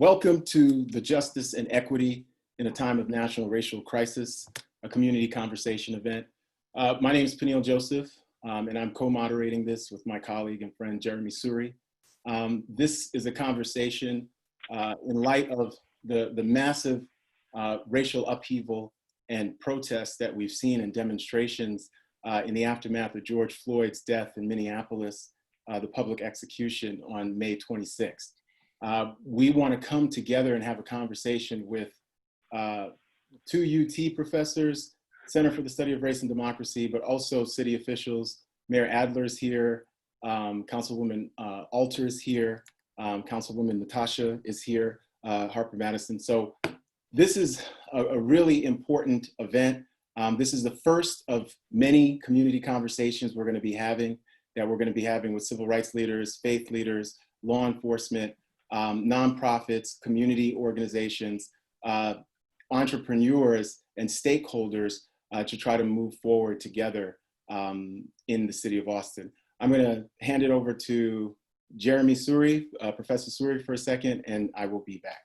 Welcome to the Justice and Equity in a Time of National Racial Crisis, a community conversation event. My name is Peniel Joseph, and I'm co-moderating this with my colleague and friend, Jeremi Suri. This is a conversation in light of the massive racial upheaval and protests that we've seen in demonstrations in the aftermath of George Floyd's death in Minneapolis, the public execution on May 26th. We want to come together and have a conversation with two UT professors, Center for the Study of Race and Democracy, but also city officials. Mayor Adler is here, Councilwoman Alter is here, Councilwoman Natasha is here, Harper-Madison. So this is a really important event. This is the first of many community conversations we're going to be having with civil rights leaders, faith leaders, law enforcement, nonprofits, community organizations, entrepreneurs, and stakeholders to try to move forward together in the city of Austin. I'm going to hand it over to Jeremi Suri, Professor Suri, for a second, and I will be back.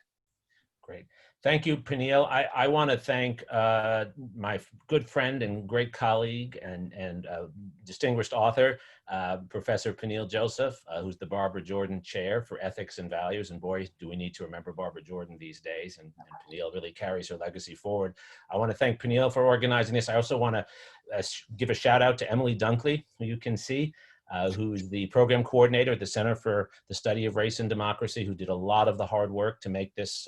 Great. Thank you, Peniel. I want to thank my good friend and great colleague and distinguished author, Professor Peniel Joseph, who's the Barbara Jordan Chair for Ethics and Values. And boy, do we need to remember Barbara Jordan these days. And Peniel really carries her legacy forward. I want to thank Peniel for organizing this. I also want to give a shout out to Emily Dunkley, who you can see, who is the program coordinator at the Center for the Study of Race and Democracy, who did a lot of the hard work to make this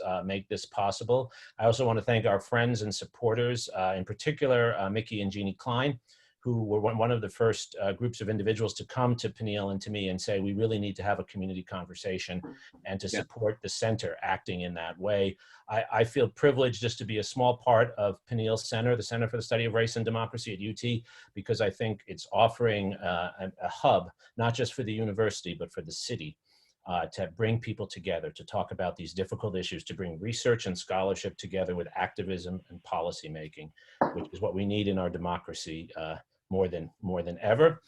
possible. I also want to thank our friends and supporters, in particular, Mickey and Jeannie Klein, who were one of the first groups of individuals to come to Peniel and to me and say, we really need to have a community conversation and to support the center acting in that way. I feel privileged just to be a small part of Peniel's center, the Center for the Study of Race and Democracy at UT, because I think it's offering a hub, not just for the university, but for the city, to bring people together, to talk about these difficult issues, to bring research and scholarship together with activism and policy making, which is what we need in our democracy more than ever.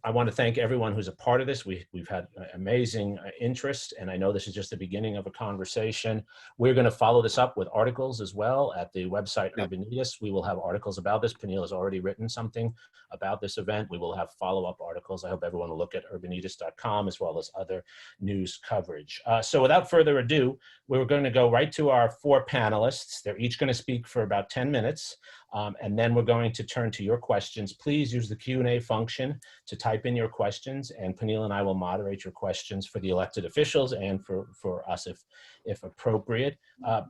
I want to thank everyone who's a part of this. We've had amazing interest, and I know this is just the beginning of a conversation. We're going to follow this up with articles as well at the website Urbanitas. We will have articles about this. Peniel has already written something about this event. We will have follow-up articles. I hope everyone will look at urbanitas.com as well as other news coverage. So without further ado, we're going to go right to our four panelists. They're each going to speak for about 10 minutes. And then we're going to turn to your questions. Please use the Q&A function to type in your questions, and Peniel and I will moderate your questions for the elected officials and for us if appropriate.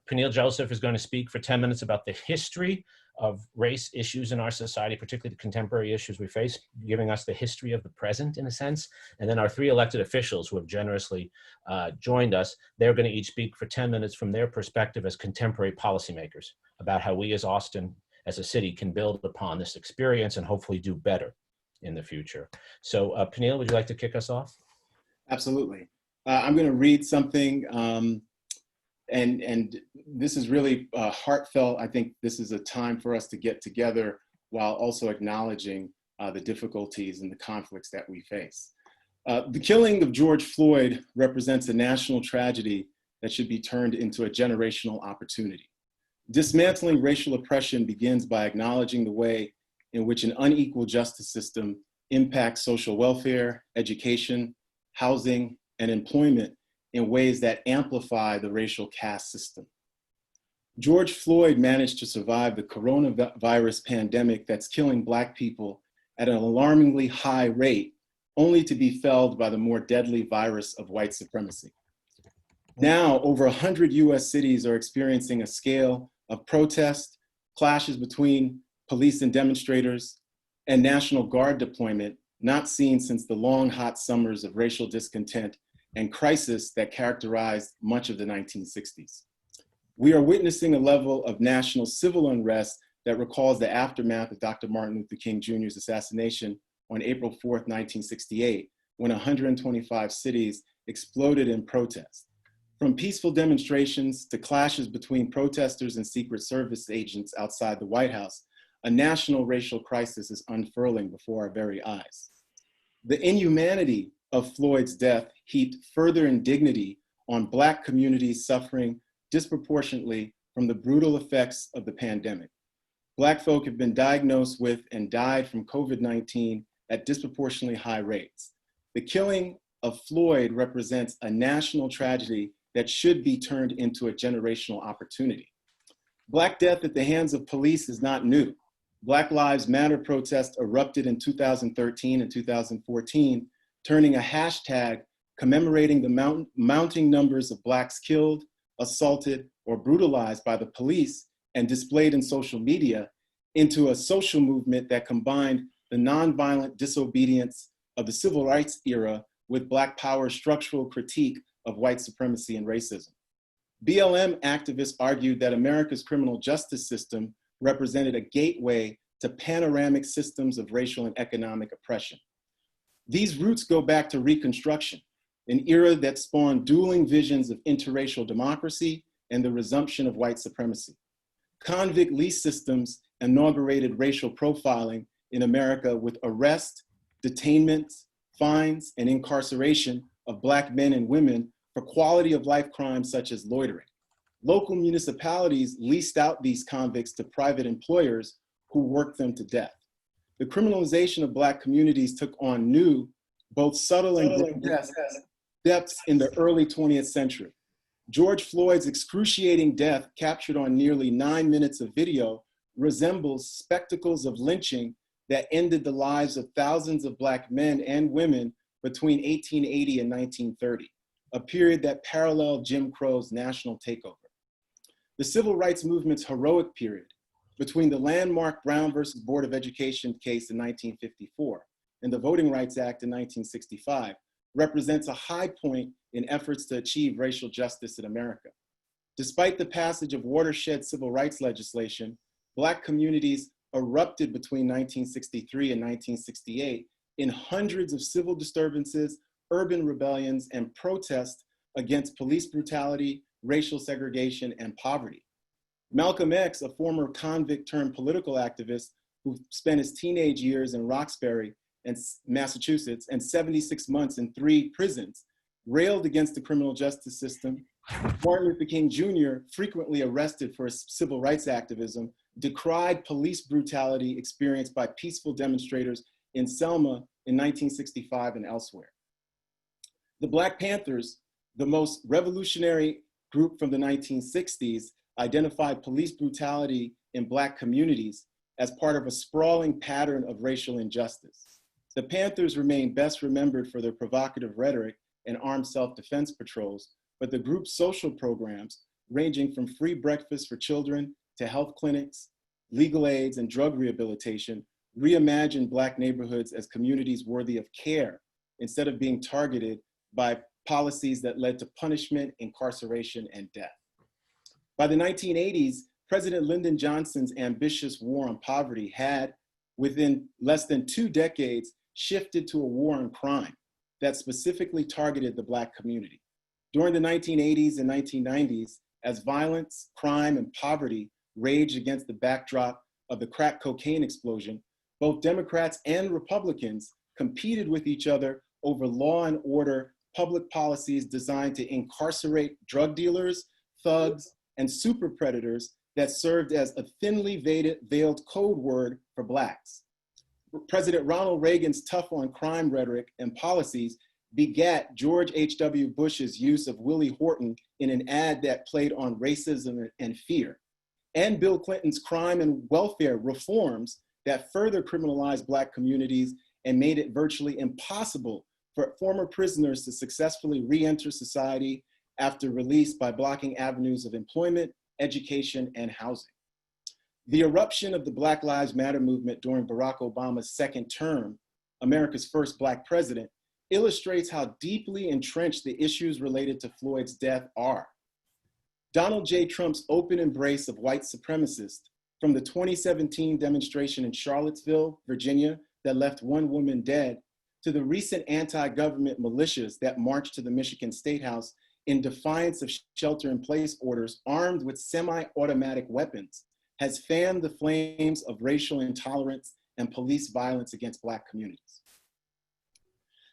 Peniel Joseph is going to speak for 10 minutes about the history of race issues in our society, particularly the contemporary issues we face, giving us the history of the present in a sense. And then our three elected officials who have generously joined us, they're going to each speak for 10 minutes from their perspective as contemporary policymakers about how we as Austin, as a city, can build upon this experience and hopefully do better in the future. So Peniel, would you like to kick us off? Absolutely. I'm going to read something, and this is really heartfelt. I think this is a time for us to get together while also acknowledging the difficulties and the conflicts that we face. The killing of George Floyd represents a national tragedy that should be turned into a generational opportunity. Dismantling racial oppression begins by acknowledging the way in which an unequal justice system impacts social welfare, education, housing, and employment in ways that amplify the racial caste system. George Floyd managed to survive the coronavirus pandemic that's killing Black people at an alarmingly high rate, only to be felled by the more deadly virus of white supremacy. Now, over 100 US cities are experiencing a scale of protest, clashes between police and demonstrators, and National Guard deployment not seen since the long, hot summers of racial discontent and crisis that characterized much of the 1960s. We are witnessing a level of national civil unrest that recalls the aftermath of Dr. Martin Luther King Jr.'s assassination on April 4th, 1968, when 125 cities exploded in protest. From peaceful demonstrations to clashes between protesters and Secret Service agents outside the White House, a national racial crisis is unfurling before our very eyes. The inhumanity of Floyd's death heaped further indignity on Black communities suffering disproportionately from the brutal effects of the pandemic. Black folk have been diagnosed with and died from COVID-19 at disproportionately high rates. The killing of Floyd represents a national tragedy that should be turned into a generational opportunity. Black death at the hands of police is not new. Black Lives Matter protests erupted in 2013 and 2014, turning a hashtag commemorating the mounting numbers of Blacks killed, assaulted, or brutalized by the police and displayed in social media into a social movement that combined the nonviolent disobedience of the civil rights era with Black Power's structural critique of white supremacy and racism. BLM activists argued that America's criminal justice system represented a gateway to panoramic systems of racial and economic oppression. These roots go back to Reconstruction, an era that spawned dueling visions of interracial democracy and the resumption of white supremacy. Convict lease systems inaugurated racial profiling in America with arrest, detainment, fines, and incarceration of Black men and women for quality of life crimes such as loitering. Local municipalities leased out these convicts to private employers who worked them to death. The criminalization of Black communities took on new, both subtle and depths in the early 20th century. George Floyd's excruciating death, captured on nearly 9 minutes of video, resembles spectacles of lynching that ended the lives of thousands of Black men and women between 1880 and 1930, a period that paralleled Jim Crow's national takeover. The civil rights movement's heroic period, between the landmark Brown versus Board of Education case in 1954 and the Voting Rights Act in 1965, represents a high point in efforts to achieve racial justice in America. Despite the passage of watershed civil rights legislation, Black communities erupted between 1963 and 1968 in hundreds of civil disturbances, urban rebellions, and protests against police brutality, racial segregation, and poverty. Malcolm X, a former convict turned political activist who spent his teenage years in Roxbury and Massachusetts and 76 months in 3 prisons, railed against the criminal justice system. Martin Luther King Jr., frequently arrested for his civil rights activism, decried police brutality experienced by peaceful demonstrators in Selma in 1965 and elsewhere. The Black Panthers, the most revolutionary group from the 1960s, identified police brutality in Black communities as part of a sprawling pattern of racial injustice. The Panthers remain best remembered for their provocative rhetoric and armed self-defense patrols, but the group's social programs, ranging from free breakfast for children to health clinics, legal aids, and drug rehabilitation, reimagined Black neighborhoods as communities worthy of care instead of being targeted by policies that led to punishment, incarceration, and death. By the 1980s, President Lyndon Johnson's ambitious war on poverty had, within less than 2 decades, shifted to a war on crime that specifically targeted the Black community. During the 1980s and 1990s, as violence, crime, and poverty raged against the backdrop of the crack cocaine explosion, both Democrats and Republicans competed with each other over law and order public policies designed to incarcerate drug dealers, thugs, and super predators that served as a thinly veiled code word for Blacks. President Ronald Reagan's tough on crime rhetoric and policies begat George H.W. Bush's use of Willie Horton in an ad that played on racism and fear, and Bill Clinton's crime and welfare reforms that further criminalized Black communities and made it virtually impossible for former prisoners to successfully re-enter society after release by blocking avenues of employment, education, and housing. The eruption of the Black Lives Matter movement during Barack Obama's second term, America's first Black president, illustrates how deeply entrenched the issues related to Floyd's death are. Donald J. Trump's open embrace of white supremacists, from the 2017 demonstration in Charlottesville, Virginia, that left 1 woman dead, to the recent anti-government militias that marched to the Michigan State House in defiance of shelter-in-place orders armed with semi-automatic weapons, has fanned the flames of racial intolerance and police violence against Black communities.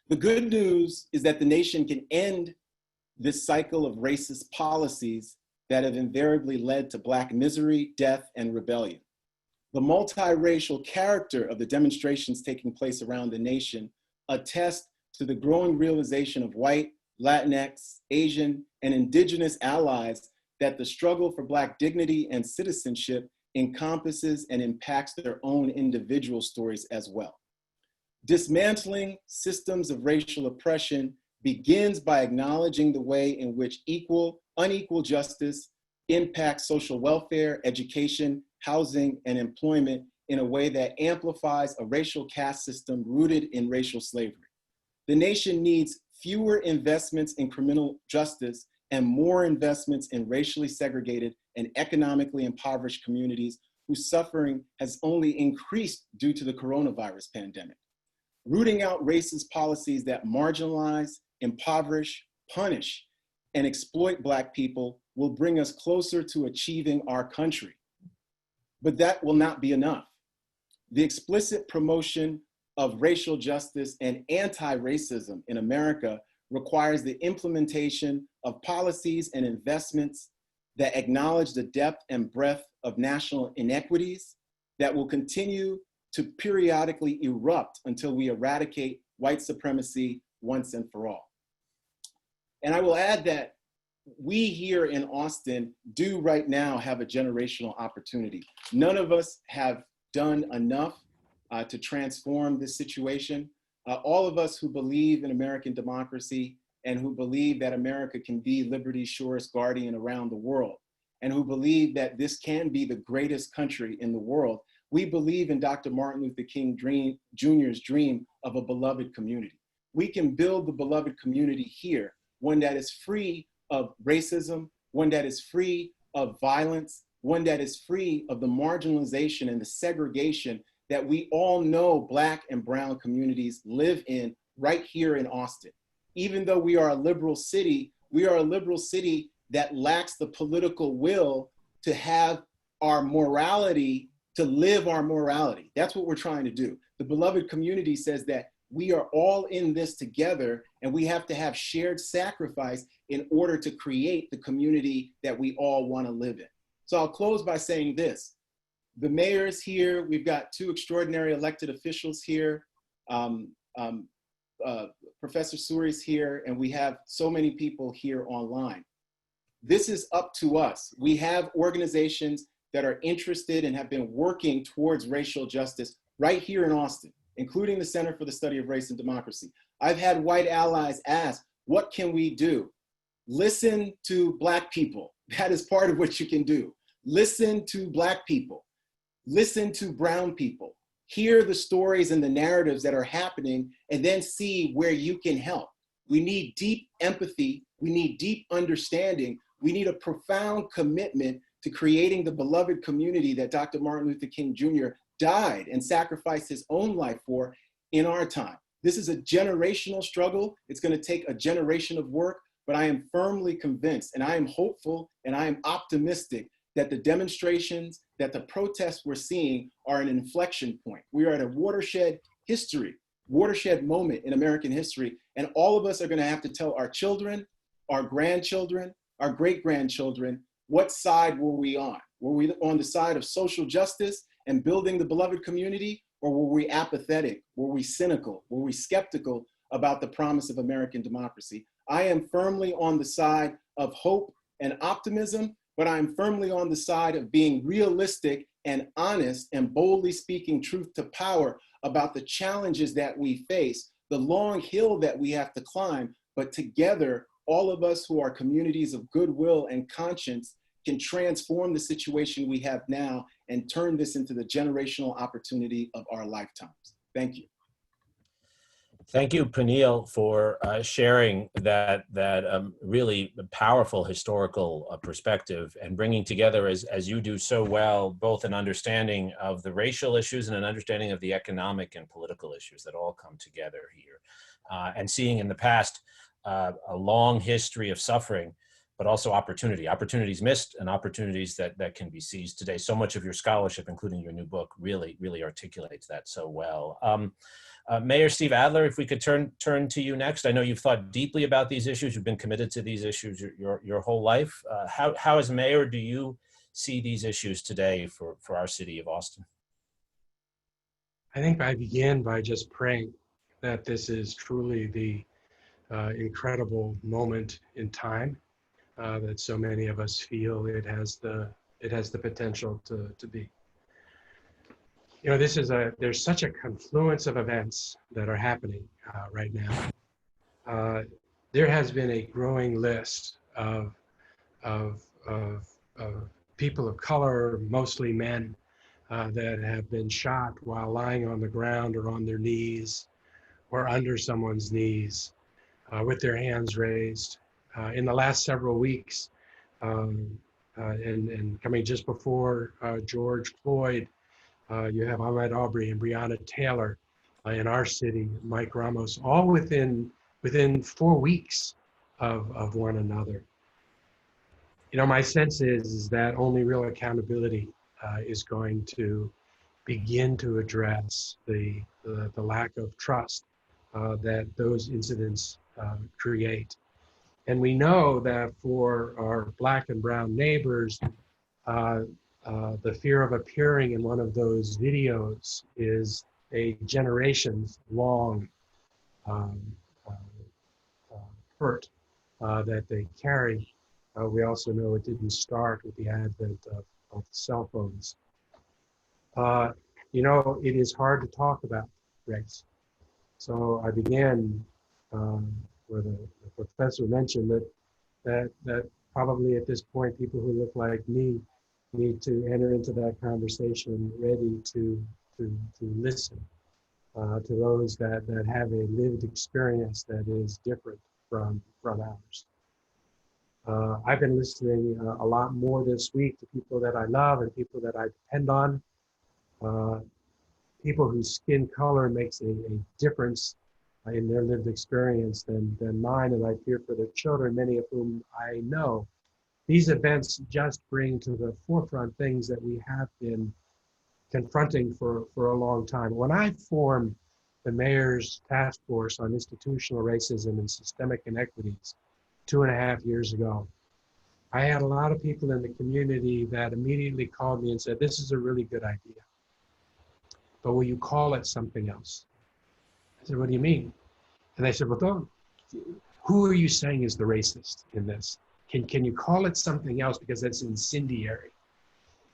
The good news is that the nation can end this cycle of racist policies that have invariably led to Black misery, death, and rebellion. The multiracial character of the demonstrations taking place around the nation attest to the growing realization of white, Latinx, Asian, and indigenous allies that the struggle for Black dignity and citizenship encompasses and impacts their own individual stories as well. Dismantling systems of racial oppression begins by acknowledging the way in which unequal justice impacts social welfare, education, housing, and employment in a way that amplifies a racial caste system rooted in racial slavery. The nation needs fewer investments in criminal justice and more investments in racially segregated and economically impoverished communities whose suffering has only increased due to the coronavirus pandemic. Rooting out racist policies that marginalize, impoverish, punish, and exploit Black people will bring us closer to achieving our country. But that will not be enough. The explicit promotion of racial justice and anti-racism in America requires the implementation of policies and investments that acknowledge the depth and breadth of national inequities that will continue to periodically erupt until we eradicate white supremacy once and for all. And I will add that we here in Austin do right now have a generational opportunity. None of us have done enough to transform this situation. All of us who believe in American democracy and who believe that America can be liberty's surest guardian around the world, and who believe that this can be the greatest country in the world, we believe in Dr. Martin Luther King Jr.'s dream of a beloved community. We can build the beloved community here, one that is free of racism, one that is free of violence, one that is free of the marginalization and the segregation that we all know Black and brown communities live in right here in Austin. Even though we are a liberal city that lacks the political will to have our morality, to live our morality. That's what we're trying to do. The beloved community says that we are all in this together and we have to have shared sacrifice in order to create the community that we all want to live in. So I'll close by saying this. The mayor is here. We've got two extraordinary elected officials here. Professor Suri is here, and we have so many people here online. This is up to us. We have organizations that are interested and have been working towards racial justice right here in Austin, including the Center for the Study of Race and Democracy. I've had white allies ask, what can we do? Listen to Black people. That is part of what you can do. Listen to Black people. Listen to brown people. Hear the stories and the narratives that are happening and then see where you can help. We need deep empathy. We need deep understanding. We need a profound commitment to creating the beloved community that Dr. Martin Luther King Jr. died and sacrificed his own life for in our time. This is a generational struggle. It's going to take a generation of work, but I am firmly convinced and I am hopeful and I am optimistic that the demonstrations, that the protests we're seeing are an inflection point. We are at a watershed moment in American history, and all of us are going to have to tell our children, our grandchildren, our great-grandchildren, what side were we on? Were we on the side of social justice and building the beloved community, or were we apathetic? Were we cynical? Were we skeptical about the promise of American democracy? I am firmly on the side of hope and optimism, but I'm firmly on the side of being realistic and honest and boldly speaking truth to power about the challenges that we face, the long hill that we have to climb, but together, all of us who are communities of goodwill and conscience can transform the situation we have now and turn this into the generational opportunity of our lifetimes. Thank you. Thank you, Peniel, for sharing that really powerful historical perspective and bringing together, as you do so well, both an understanding of the racial issues and an understanding of the economic and political issues that all come together here. And seeing in the past a long history of suffering but also opportunities missed and opportunities that can be seized today. So much of your scholarship, including your new book, really articulates that so well. Mayor Steve Adler, if we could turn to you next. I know you've thought deeply about these issues. You've been committed to these issues your whole life. How as mayor do you see these issues today for our city of Austin? I think I began by just praying that this is truly the incredible moment in time that so many of us feel it has the potential to be. You know, there's such a confluence of events that are happening right now. There has been a growing list of people of color, mostly men, that have been shot while lying on the ground or on their knees or under someone's knees with their hands raised. In the last several weeks, and coming just before George Floyd, you have Ahmaud Arbery and Breonna Taylor in our city, Mike Ramos, all within 4 weeks of one another. You know, my sense is that only real accountability is going to begin to address the lack of trust that those incidents create. And we know that for our Black and brown neighbors, the fear of appearing in one of those videos is a generations long hurt that they carry. We also know it didn't start with the advent of cell phones. You know, it is hard to talk about race. So I began where the professor mentioned that probably at this point, people who look like me need to enter into that conversation ready to listen to those that have a lived experience that is different from ours. I've been listening a lot more this week to people that I love and people that I depend on, people whose skin color makes a difference in their lived experience than mine, and I fear for their children, many of whom I know. These events just bring to the forefront things that we have been confronting for a long time. When I formed the mayor's task force on institutional racism and systemic inequities 2.5 years ago, I had a lot of people in the community that immediately called me and said, "This is a really good idea, but will you call it something else?" I said, "What do you mean?" And they said, "Well, who are you saying is the racist in this? Can you call it something else, because that's incendiary?"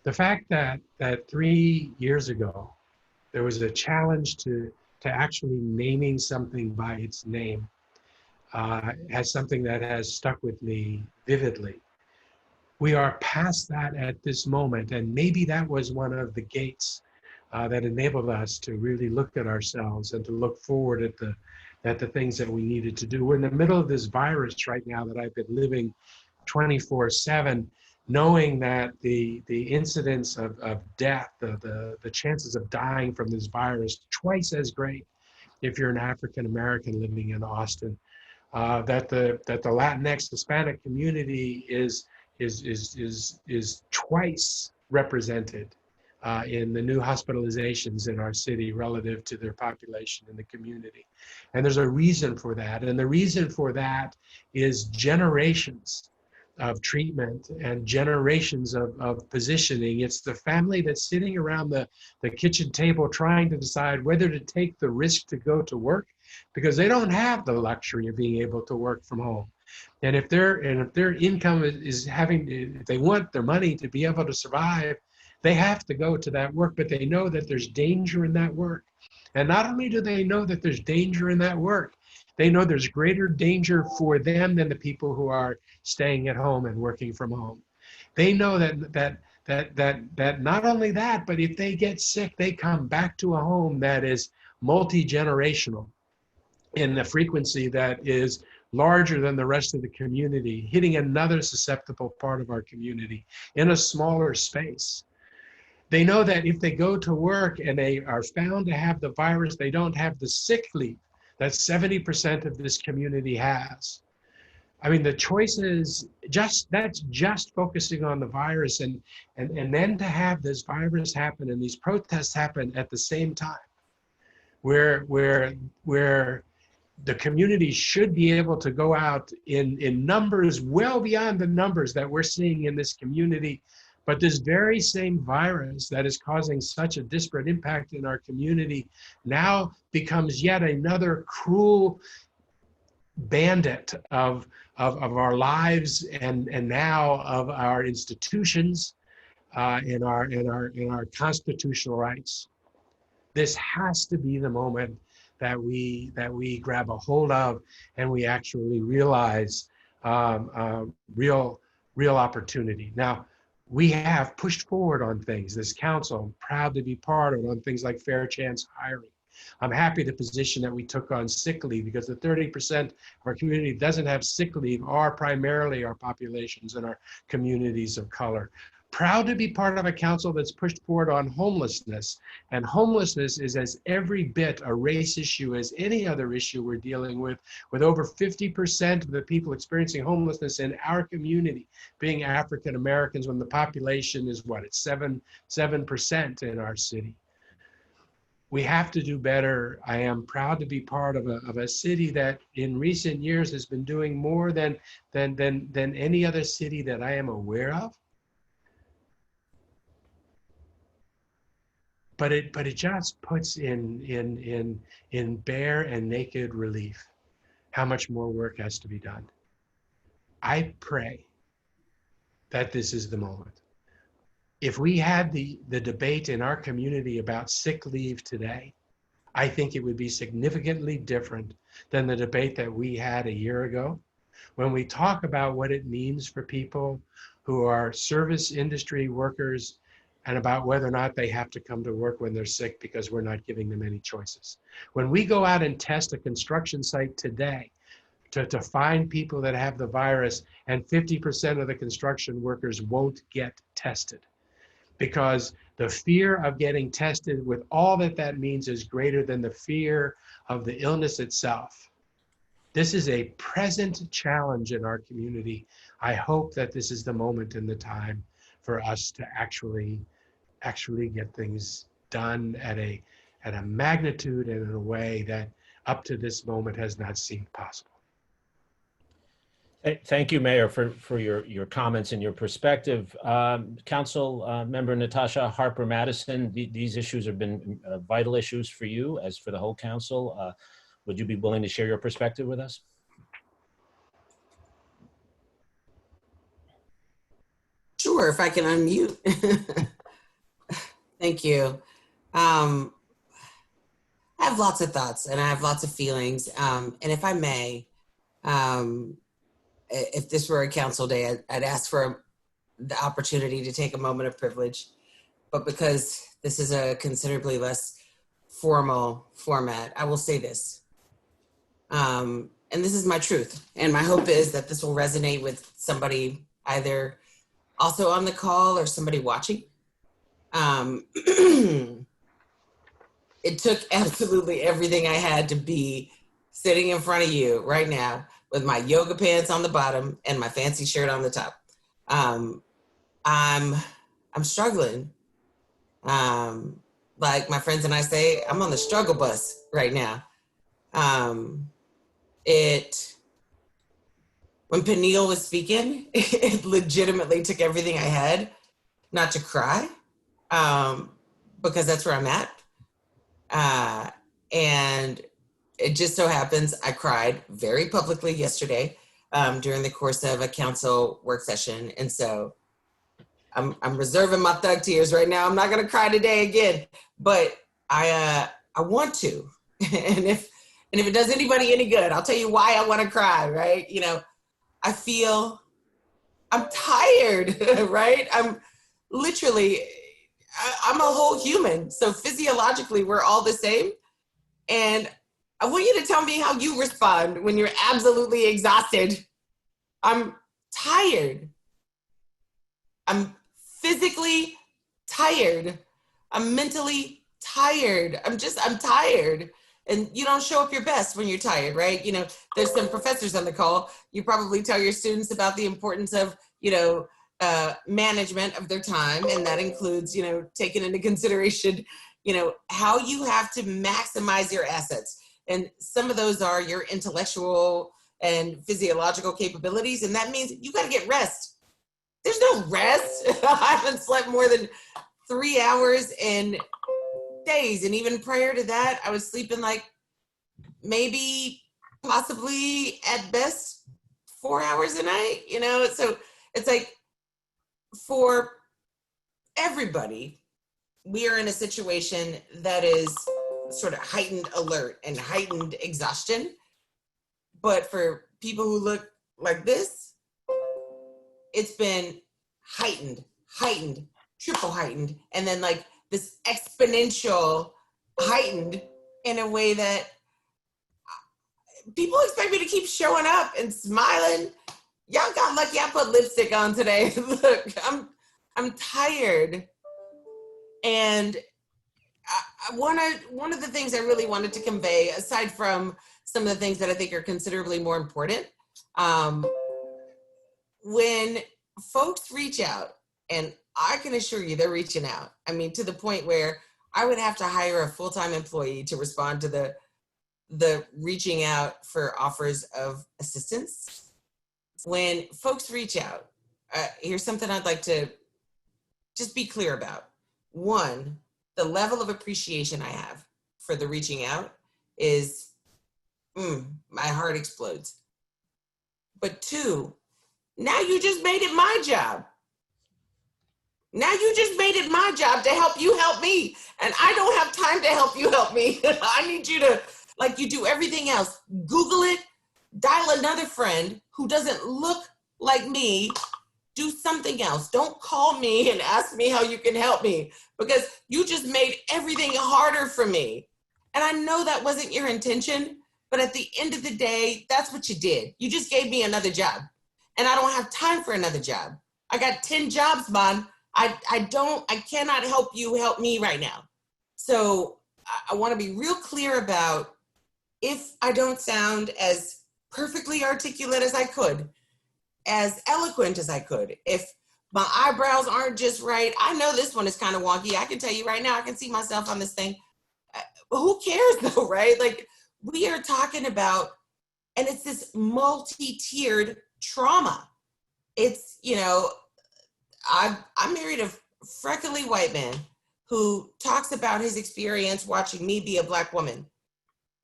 The fact that 3 years ago, there was a challenge to actually naming something by its name has something that has stuck with me vividly. We are past that at this moment, and maybe that was one of the gates that enabled us to really look at ourselves and to look forward at the things that we needed to do. We're in the middle of this virus right now that I've been living 24/7, knowing that the incidence of death, the chances of dying from this virus, twice as great if you're an African American living in Austin. That the Latinx Hispanic community is twice represented in the new hospitalizations in our city relative to their population in the community. And there's a reason for that. And the reason for that is generations of treatment and generations of positioning. It's the family that's sitting around the kitchen table trying to decide whether to take the risk to go to work, because they don't have the luxury of being able to work from home. And if their income is if they want their money to be able to survive, they have to go to that work, but they know that there's danger in that work. And not only do they know that there's danger in that work, they know there's greater danger for them than the people who are staying at home and working from home. They know that not only that, but if they get sick, they come back to a home that is multi-generational in the frequency that is larger than the rest of the community, hitting another susceptible part of our community in a smaller space. They know that if they go to work and they are found to have the virus, they don't have the sick leave that 70% of this community has. I mean, the choices, that's just focusing on the virus, and then to have this virus happen and these protests happen at the same time, where the community should be able to go out in numbers well beyond the numbers that we're seeing in this community. But this very same virus that is causing such a disparate impact in our community now becomes yet another cruel bandit of our lives and now of our institutions, in our constitutional rights. This has to be the moment that we grab a hold of, and we actually realize real opportunity. Now, we have pushed forward on things. This council, I'm proud to be part of, on things like fair chance hiring. I'm happy the position that we took on sick leave, because the 30% of our community doesn't have sick leave are primarily our populations and our communities of color. Proud to be part of a council that's pushed forward on homelessness. And homelessness is as every bit a race issue as any other issue we're dealing with over 50% of the people experiencing homelessness in our community being African Americans, when the population is what, it's 7% in our city. We have to do better. I am proud to be part of a city that in recent years has been doing more than any other city that I am aware of. But it just puts in bare and naked relief how much more work has to be done. I pray that this is the moment. If we had the debate in our community about sick leave today, I think it would be significantly different than the debate that we had a year ago. When we talk about what it means for people who are service industry workers, and about whether or not they have to come to work when they're sick because we're not giving them any choices. When we go out and test a construction site today to find people that have the virus, and 50% of the construction workers won't get tested, because the fear of getting tested, with all that means, is greater than the fear of the illness itself. This is a present challenge in our community. I hope that this is the moment and the time for us to actually get things done at a magnitude and in a way that up to this moment has not seemed possible. Thank you, Mayor, for your comments and your perspective. Council Member Natasha, Harper-Madison, these issues have been vital issues for you, as for the whole council. Would you be willing to share your perspective with us? Sure, if I can unmute. Thank you. I have lots of thoughts and I have lots of feelings. And if I may, if this were a council day, I'd ask for the opportunity to take a moment of privilege. But because this is a considerably less formal format, I will say this. And this is my truth. And my hope is that this will resonate with somebody either also on the call or somebody watching. It took absolutely everything I had to be sitting in front of you right now with my yoga pants on the bottom and my fancy shirt on the top. I'm struggling. Like my friends and I say, I'm on the struggle bus right now. When Peniel was speaking, it legitimately took everything I had not to cry, because that's where I'm at. And it just so happens I cried very publicly yesterday during the course of a council work session. And so I'm reserving my thug tears right now. I'm not gonna cry today again, but I want to. And if it does anybody any good, I'll tell you why I wanna cry, right? You know, I feel I'm tired, right? I'm a whole human. So physiologically, we're all the same. And I want you to tell me how you respond when you're absolutely exhausted. I'm tired. I'm physically tired. I'm mentally tired. I'm tired. and you don't show up your best when you're tired, right? You know, there's some professors on the call. You probably tell your students about the importance of, you know, management of their time. And that includes, you know, taking into consideration, you know, how you have to maximize your assets. And some of those are your intellectual and physiological capabilities. And that means you got to get rest. There's no rest. I haven't slept more than 3 hours in days. And even prior to that, I was sleeping like maybe possibly at best 4 hours a night, you know? So it's like for everybody, we are in a situation that is sort of heightened alert and heightened exhaustion. But for people who look like this, it's been heightened, triple heightened, and then like this exponential heightened in a way that people expect me to keep showing up and smiling. Y'all got lucky I put lipstick on today. Look, I'm tired. And one of the things I really wanted to convey, aside from some of the things that I think are considerably more important, when folks reach out, and I can assure you they're reaching out. I mean, to the point where I would have to hire a full-time employee to respond to the reaching out for offers of assistance. When folks reach out, here's something I'd like to just be clear about. One, the level of appreciation I have for the reaching out is, my heart explodes. But two, now you just made it my job. Now you just made it my job to help you help me. And I don't have time to help you help me. I need you to, like you do everything else, Google it, dial another friend who doesn't look like me, do something else. Don't call me and ask me how you can help me, because you just made everything harder for me. And I know that wasn't your intention, but at the end of the day, that's what you did. You just gave me another job, and I don't have time for another job. I got 10 jobs, man. I cannot help you help me right now. So I want to be real clear about, if I don't sound as perfectly articulate as I could, as eloquent as I could, if my eyebrows aren't just right, I know this one is kind of wonky. I can tell you right now, I can see myself on this thing. But who cares though, right? Like, we are talking about, and it's this multi-tiered trauma. It's, you know, I married a freckly white man who talks about his experience watching me be a Black woman.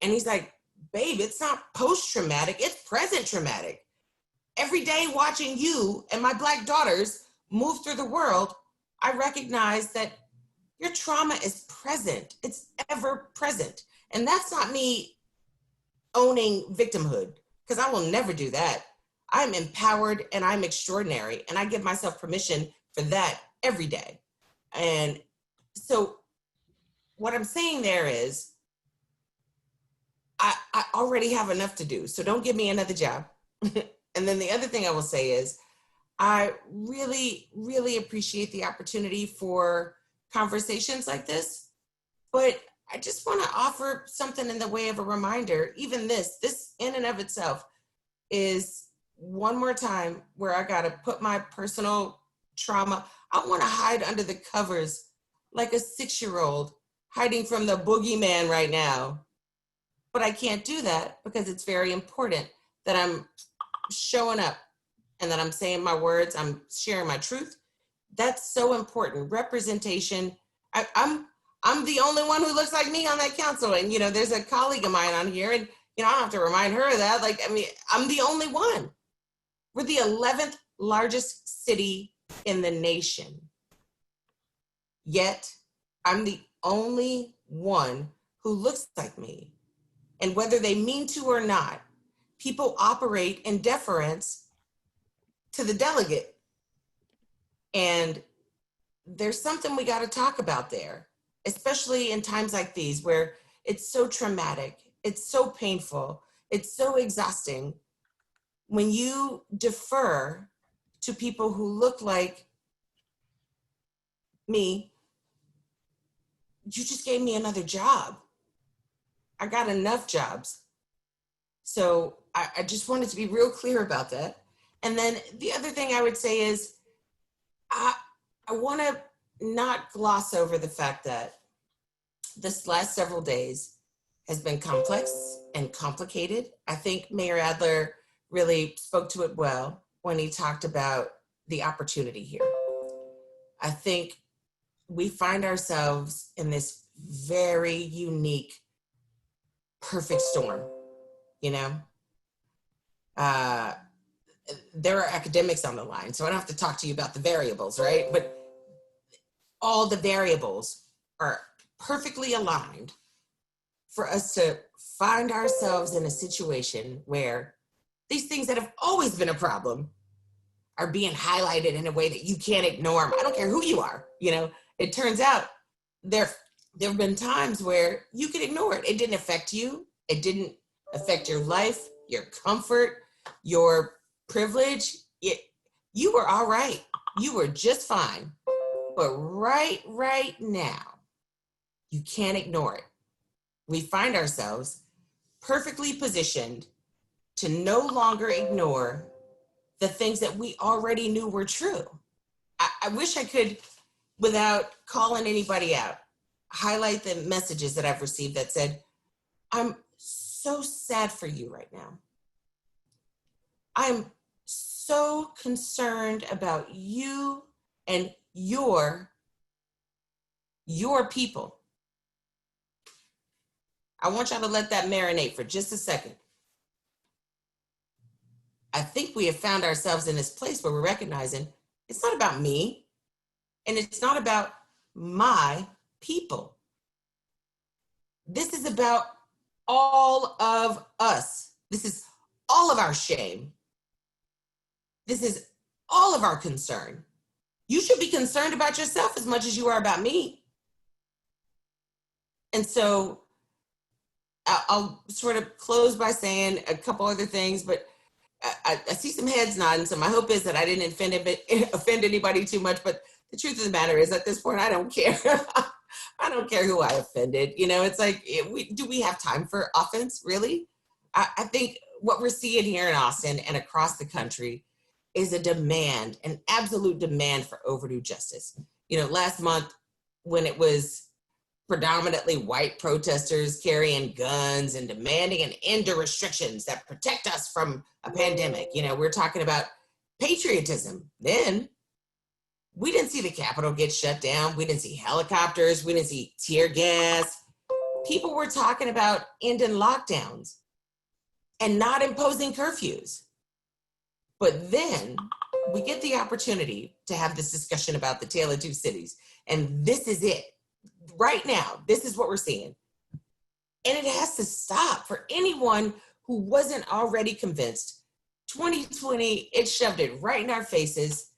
And he's like, babe, it's not post-traumatic, it's present traumatic. Every day watching you and my Black daughters move through the world, I recognize that your trauma is present. It's ever present. And that's not me owning victimhood, because I will never do that. I'm empowered and I'm extraordinary, and I give myself permission for that every day. And so what I'm saying there is, I already have enough to do, so don't give me another job. And then the other thing I will say is, I really, really appreciate the opportunity for conversations like this, but I just want to offer something in the way of a reminder. Even this in and of itself is one more time where I got to put my personal trauma. I want to hide under the covers like a 6-year-old hiding from the boogeyman right now. But I can't do that, because it's very important that I'm showing up and that I'm saying my words, I'm sharing my truth. That's so important. Representation. I'm the only one who looks like me on that council. And, you know, there's a colleague of mine on here, and, you know, I don't have to remind her of that. Like, I mean, I'm the only one. We're the 11th largest city in the nation. Yet, I'm the only one who looks like me. And whether they mean to or not, people operate in deference to the delegate. And there's something we got to talk about there, especially in times like these where it's so traumatic, it's so painful, it's so exhausting. When you defer to people who look like me, you just gave me another job. I got enough jobs. So I just wanted to be real clear about that. And then the other thing I would say is, I want to not gloss over the fact that this last several days has been complex and complicated. I think Mayor Adler really spoke to it well when he talked about the opportunity here. I think we find ourselves in this very unique, perfect storm, you know? There are academics on the line, so I don't have to talk to you about the variables, right? But all the variables are perfectly aligned for us to find ourselves in a situation where these things that have always been a problem are being highlighted in a way that you can't ignore them. I don't care who you are, you know? It turns out there have been times where you could ignore it. It didn't affect you. It didn't affect your life, your comfort, your privilege. You were all right. You were just fine. But right now, you can't ignore it. We find ourselves perfectly positioned to no longer ignore the things that we already knew were true. I wish I could, without calling anybody out, highlight the messages that I've received that said, I'm so sad for you right now. I'm so concerned about you and your people. I want y'all to let that marinate for just a second. I think we have found ourselves in this place where we're recognizing it's not about me and it's not about my people. This is about all of us. This is all of our shame. This is all of our concern. You should be concerned about yourself as much as you are about me. And so I'll sort of close by saying a couple other things, but I see some heads nodding, so my hope is that I didn't offend anybody too much, but the truth of the matter is at this point, I don't care. I don't care who I offended. You know, it's like, do we have time for offense, really? I think what we're seeing here in Austin and across the country is a demand, an absolute demand for overdue justice. You know, last month when it was predominantly white protesters carrying guns and demanding an end to restrictions that protect us from a pandemic. You know, we're talking about patriotism. Then we didn't see the Capitol get shut down. We didn't see helicopters. We didn't see tear gas. People were talking about ending lockdowns and not imposing curfews. But then we get the opportunity to have this discussion about the Tale of Two Cities. And this is it. Right now, this is what we're seeing. And it has to stop. For anyone who wasn't already convinced, 2020, it shoved it right in our faces.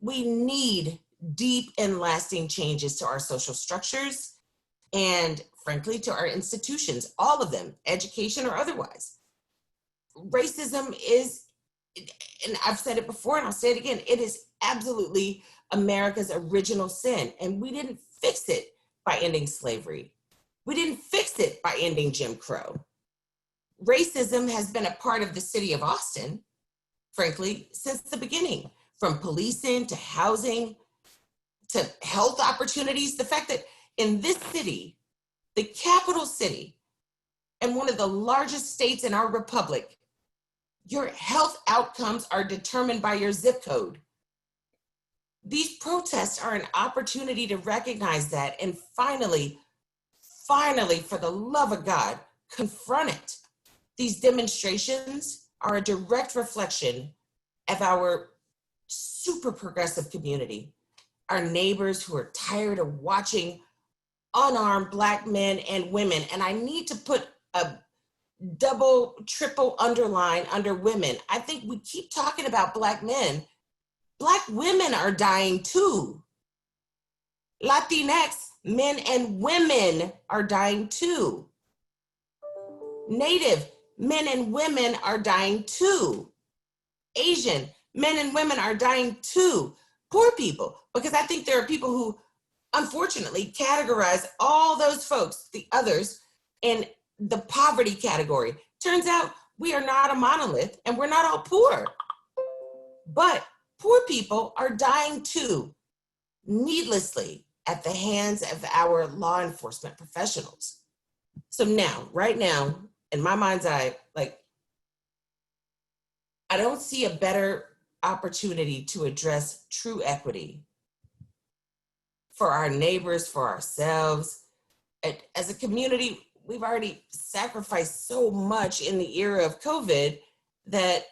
We need deep and lasting changes to our social structures and, frankly, to our institutions, all of them, education or otherwise. Racism is, and I've said it before and I'll say it again, it is absolutely America's original sin. And we didn't fix it by ending slavery. We didn't fix it by ending Jim Crow. Racism has been a part of the city of Austin, frankly, since the beginning, from policing to housing to health opportunities. The fact that in this city, the capital city, and one of the largest states in our republic, your health outcomes are determined by your zip code. These protests are an opportunity to recognize that and finally, for the love of God, confront it. These demonstrations are a direct reflection of our super progressive community, our neighbors who are tired of watching unarmed Black men and women. And I need to put a double, triple underline under women. I think we keep talking about Black men. Black women are dying too. Latinx men and women are dying too. Native men and women are dying too. Asian men and women are dying too. Poor people, because I think there are people who unfortunately categorize all those folks, the others, in the poverty category. Turns out we are not a monolith and we're not all poor. But poor people are dying too, needlessly, at the hands of our law enforcement professionals. So now, right now, in my mind's eye, like, I don't see a better opportunity to address true equity for our neighbors, for ourselves. As a community, we've already sacrificed so much in the era of COVID that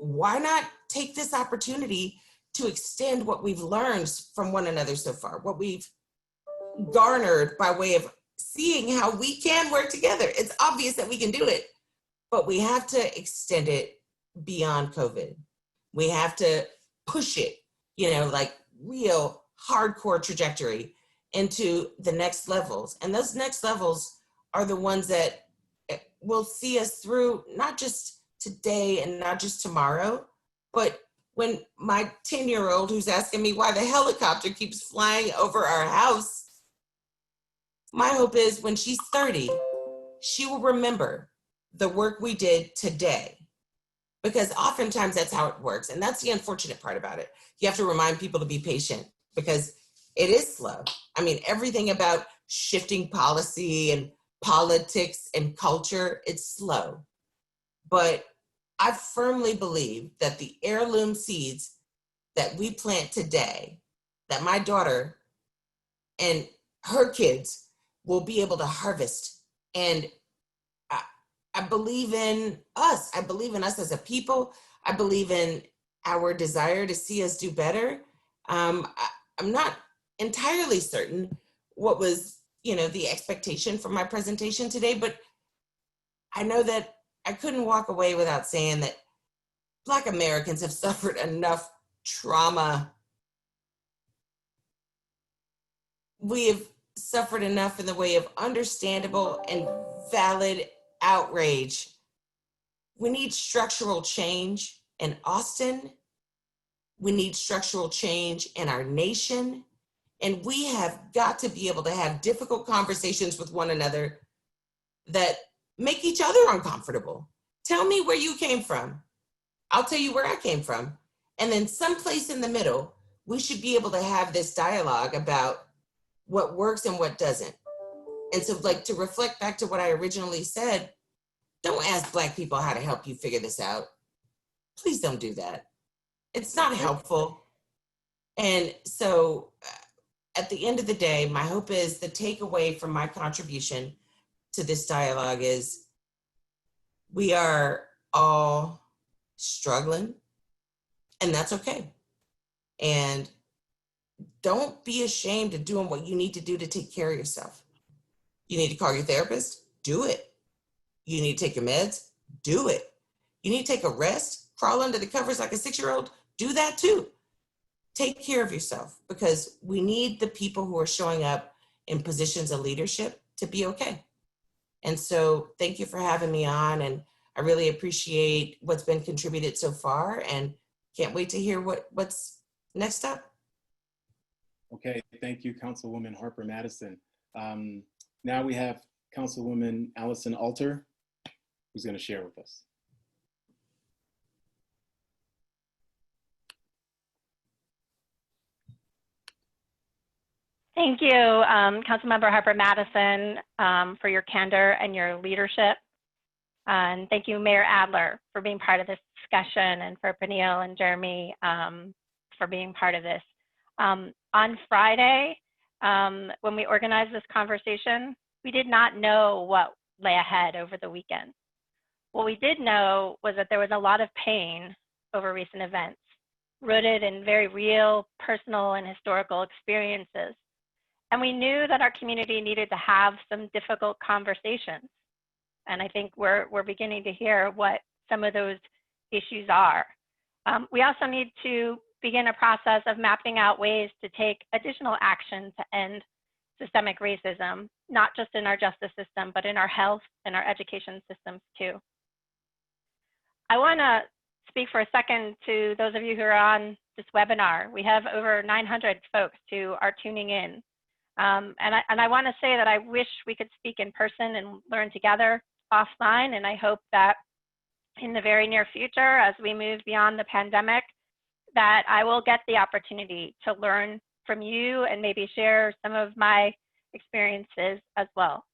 why not take this opportunity to extend what we've learned from one another so far, what we've garnered by way of seeing how we can work together. It's obvious that we can do it, but we have to extend it beyond COVID. We have to push it, like real hardcore trajectory into the next levels. And those next levels are the ones that will see us through not just today and not just tomorrow, but when my 10-year-old who's asking me why the helicopter keeps flying over our house, my hope is when she's 30, she will remember the work we did today. Because oftentimes that's how it works. And that's the unfortunate part about it. You have to remind people to be patient because it is slow. I mean, everything about shifting policy and politics and culture, it's slow. But I firmly believe that the heirloom seeds that we plant today, that my daughter and her kids will be able to harvest. And I believe in us. I believe in us as a people. I believe in our desire to see us do better. I'm not entirely certain what was, the expectation for my presentation today, but I know that I couldn't walk away without saying that Black Americans have suffered enough trauma. We have suffered enough in the way of understandable and valid outrage. We need structural change in Austin. We need structural change in our nation. And we have got to be able to have difficult conversations with one another that make each other uncomfortable. Tell me where you came from. I'll tell you where I came from. And then someplace in the middle, we should be able to have this dialogue about what works and what doesn't. And so, to reflect back to what I originally said, don't ask Black people how to help you figure this out. Please don't do that. It's not helpful. And so at the end of the day, my hope is the takeaway from my contribution to this dialogue is we are all struggling, and that's okay. And don't be ashamed of doing what you need to do to take care of yourself. You need to call your therapist, do it. You need to take your meds, do it. You need to take a rest, crawl under the covers like a 6-year-old, do that too. Take care of yourself because we need the people who are showing up in positions of leadership to be okay. And so thank you for having me on, and I really appreciate what's been contributed so far and can't wait to hear what's next up. Okay, thank you, Councilwoman Harper-Madison. Now we have Councilwoman Alison Alter, who's going to share with us. Thank you, Councilmember Harper-Madison, for your candor and your leadership. And thank you, Mayor Adler, for being part of this discussion, and for Peniel and Jeremi for being part of this. On Friday, when we organized this conversation, we did not know what lay ahead over the weekend. What we did know was that there was a lot of pain over recent events, rooted in very real, personal, and historical experiences. And we knew that our community needed to have some difficult conversations. And I think we're beginning to hear what some of those issues are. We also need to begin a process of mapping out ways to take additional action to end systemic racism, not just in our justice system, but in our health and our education systems too. I want to speak for a second to those of you who are on this webinar. We have over 900 folks who are tuning in. And I want to say that I wish we could speak in person and learn together offline. And I hope that in the very near future, as we move beyond the pandemic, that I will get the opportunity to learn from you and maybe share some of my experiences as well.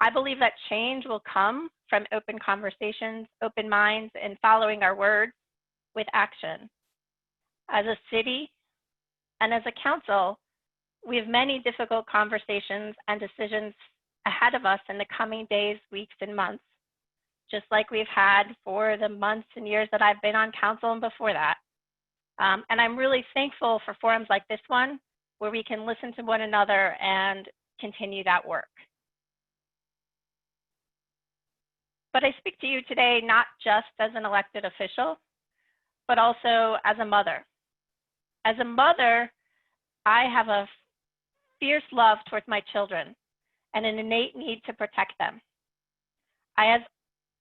I believe that change will come from open conversations, open minds, and following our words with action. As a city and as a council, we have many difficult conversations and decisions ahead of us in the coming days, weeks, and months, just like we've had for the months and years that I've been on council and before that. And I'm really thankful for forums like this one, where we can listen to one another and continue that work. But I speak to you today not just as an elected official, but also as a mother. As a mother, I have a fierce love towards my children and an innate need to protect them. I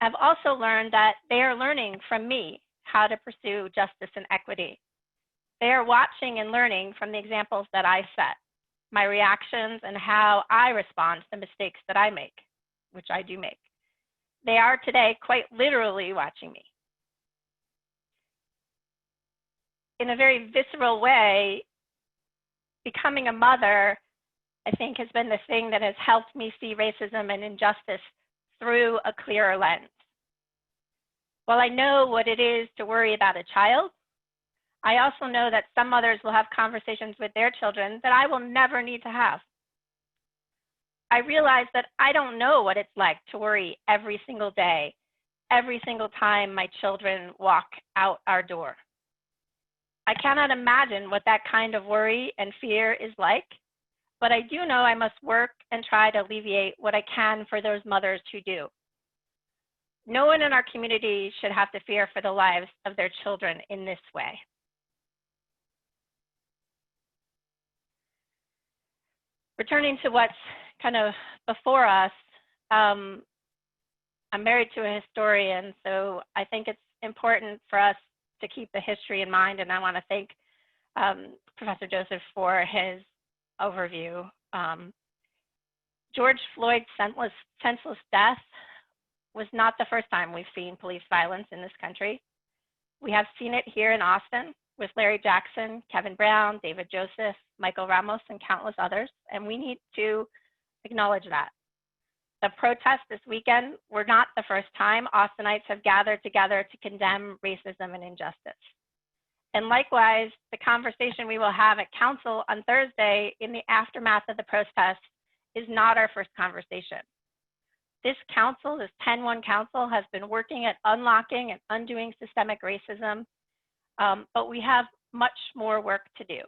have also learned that they are learning from me how to pursue justice and equity. They are watching and learning from the examples that I set, my reactions, and how I respond to the mistakes that I make, which I do make. They are today quite literally watching me. In a very visceral way, becoming a mother, I think, has been the thing that has helped me see racism and injustice through a clearer lens. While I know what it is to worry about a child, I also know that some mothers will have conversations with their children that I will never need to have. I realize that I don't know what it's like to worry every single day, every single time my children walk out our door. I cannot imagine what that kind of worry and fear is like, but I do know I must work and try to alleviate what I can for those mothers who do. No one in our community should have to fear for the lives of their children in this way. Returning to what's kind of before us, I'm married to a historian, so I think it's important for us to keep the history in mind, and I want to thank Professor Joseph for his overview. George Floyd's senseless death was not the first time we've seen police violence in this country. We have seen it here in Austin with Larry Jackson, Kevin Brown, David Joseph, Michael Ramos, and countless others, and we need to acknowledge that. The protests this weekend were not the first time Austinites have gathered together to condemn racism and injustice. And likewise, the conversation we will have at Council on Thursday in the aftermath of the protests is not our first conversation. This Council, this 10-1 Council, has been working at unlocking and undoing systemic racism, but we have much more work to do.